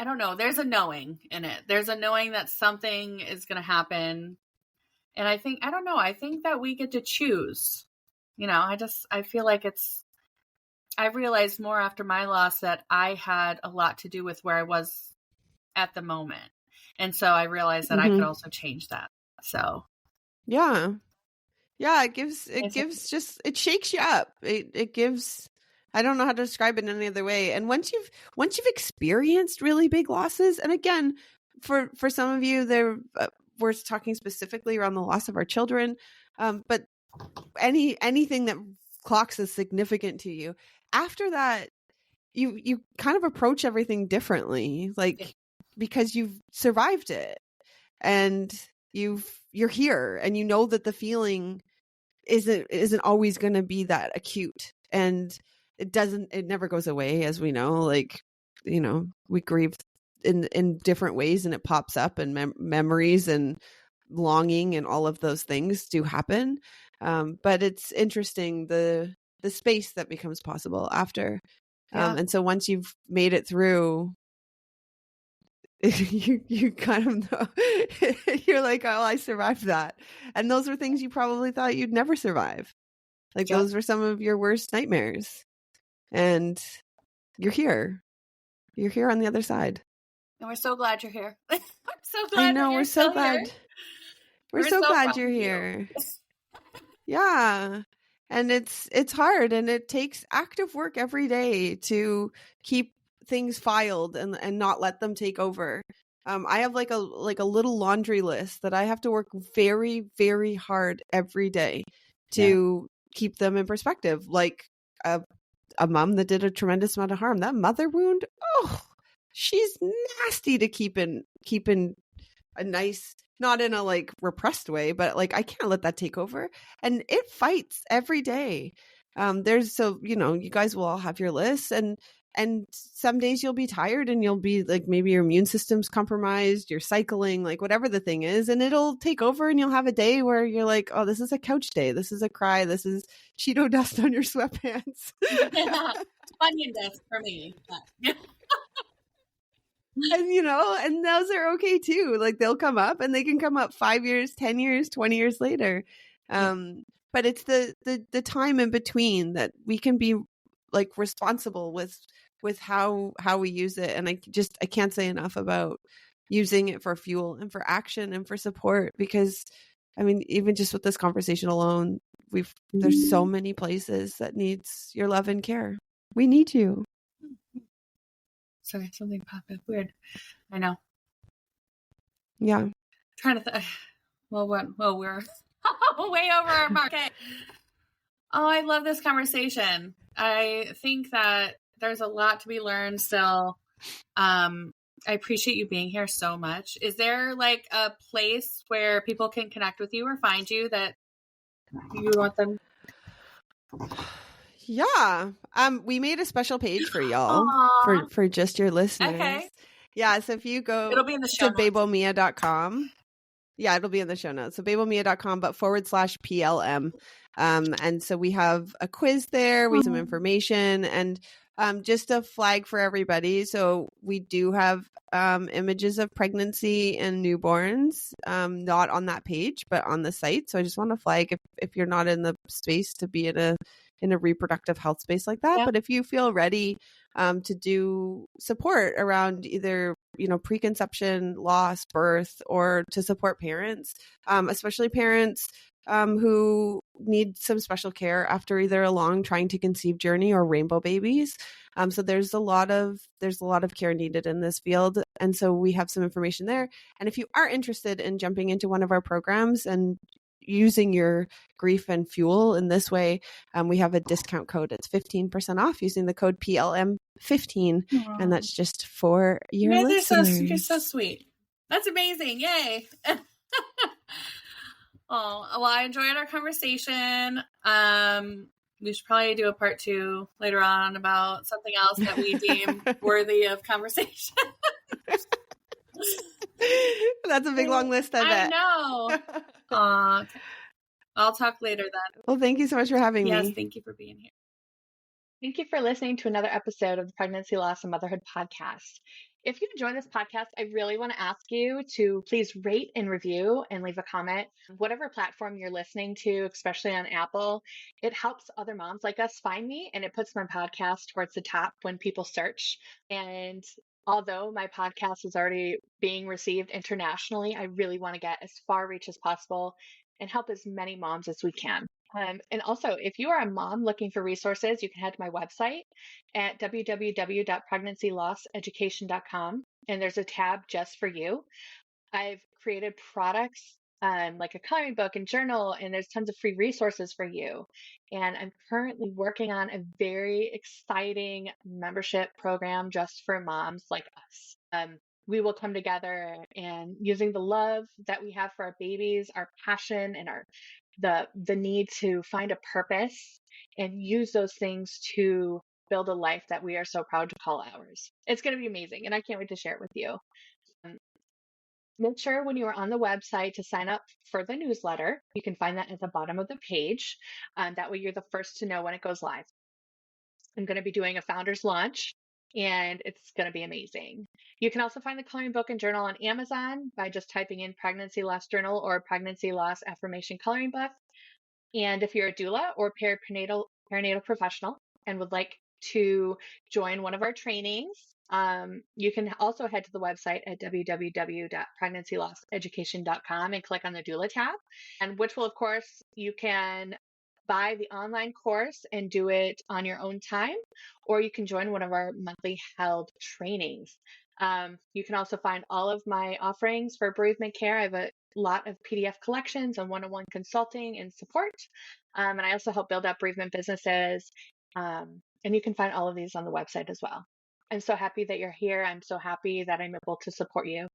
don't know. There's a knowing in it. There's a knowing that something is going to happen. And I think that we get to choose. You know, I feel like I realized more after my loss that I had a lot to do with where I was at the moment. And so I realized that I could also change that. So. Yeah. Yeah, it shakes you up. It gives, I don't know how to describe it in any other way. And once you've experienced really big losses, and again, for some of you, we're talking specifically around the loss of our children, but anything that clocks as significant to you, after that, you kind of approach everything differently, like, because you've survived it, and you're here, and you know that the feeling isn't always going to be that acute, and it never goes away, as we know. Like, we grieve in different ways, and it pops up, and memories and longing and all of those things do happen. But it's interesting, the space that becomes possible after. And so once you've made it through, you kind of know, you're like, oh, I survived that. And those were things you probably thought you'd never survive. Like, those were some of your worst nightmares. And you're here. You're here on the other side. And we're so glad you're here. I'm so glad. I know, we're so glad. Here. We're so glad you're here. Yeah. And it's hard, and it takes active work every day to keep things filed and not let them take over. I have like a little laundry list that I have to work very, very hard every day to keep them in perspective. Like a mom that did a tremendous amount of harm, that mother wound, oh, she's nasty to keep in a nice, not in a like repressed way, but like, I can't let that take over. And it fights every day. You guys will all have your lists, and some days you'll be tired, and you'll be like, maybe your immune system's compromised, you're cycling, like whatever the thing is, and it'll take over, and you'll have a day where you're like, oh, this is a couch day. This is a cry. This is Cheeto dust on your sweatpants. Onion dust for me. And those are okay too. Like, they'll come up, and they can come up 5 years, 10 years, 20 years later. But it's the time in between that we can be like responsible with how we use it. And I can't say enough about using it for fuel and for action and for support, because I mean, even just with this conversation alone, there's so many places that needs your love and care. We need you. Sorry, something popped up. Weird. I know. Yeah. Trying to we're way over our mark. Okay. Oh, I love this conversation. I think that there's a lot to be learned still. I appreciate you being here so much. Is there like a place where people can connect with you or find you that you want them? Yeah. We made a special page for y'all for just your listeners. Okay. Yeah. So if you go it'll be in the show to bebomia.com. Yeah, it'll be in the show notes. So bebomia.com, but /PLM. And so we have a quiz there. We have some information, and just a flag for everybody. So we do have images of pregnancy and newborns, not on that page, but on the site. So I just want to flag if you're not in the space to be in a reproductive health space like that. Yeah. But if you feel ready to do support around either, preconception, loss, birth, or to support parents, especially parents who need some special care after either a long trying to conceive journey or rainbow babies. So there's a lot of care needed in this field. And so we have some information there. And if you are interested in jumping into one of our programs and using your grief and fuel in this way, we have a discount code. It's 15% off using the code PLM15. And that's just for your listeners. You're so sweet. That's amazing. Yay. Oh, well, I enjoyed our conversation. We should probably do a part 2 later on about something else that we deem worthy of conversation. That's a big long list, I bet. I know. I'll talk later then. Well, thank you so much for having me. Yes, thank you for being here. Thank you for listening to another episode of the Pregnancy, Loss, and Motherhood podcast. If you enjoy this podcast, I really want to ask you to please rate and review and leave a comment. Whatever platform you're listening to, especially on Apple, it helps other moms like us find me, and it puts my podcast towards the top when people search. And although my podcast is already being received internationally, I really want to get as far reach as possible and help as many moms as we can. And also, if you are a mom looking for resources, you can head to my website at www.pregnancyLossEducation.com, and there's a tab just for you. I've created products like a coloring book and journal, and there's tons of free resources for you. And I'm currently working on a very exciting membership program just for moms like us. We will come together and using the love that we have for our babies, our passion, and the need to find a purpose and use those things to build a life that we are so proud to call ours. It's going to be amazing, and I can't wait to share it with you. Make sure when you are on the website to sign up for the newsletter. You can find that at the bottom of the page. That way you're the first to know when it goes live. I'm going to be doing a founder's launch, and it's going to be amazing. You can also find the coloring book and journal on Amazon by just typing in pregnancy loss journal or pregnancy loss affirmation coloring book. And if you're a doula or perinatal professional and would like to join one of our trainings, you can also head to the website at www.pregnancyLossEducation.com and click on the doula tab, and which will, of course, you can buy the online course and do it on your own time, or you can join one of our monthly held trainings. You can also find all of my offerings for bereavement care. I have a lot of PDF collections and one-on-one consulting and support. And I also help build up bereavement businesses. And you can find all of these on the website as well. I'm so happy that you're here. I'm so happy that I'm able to support you.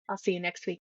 I'll see you next week.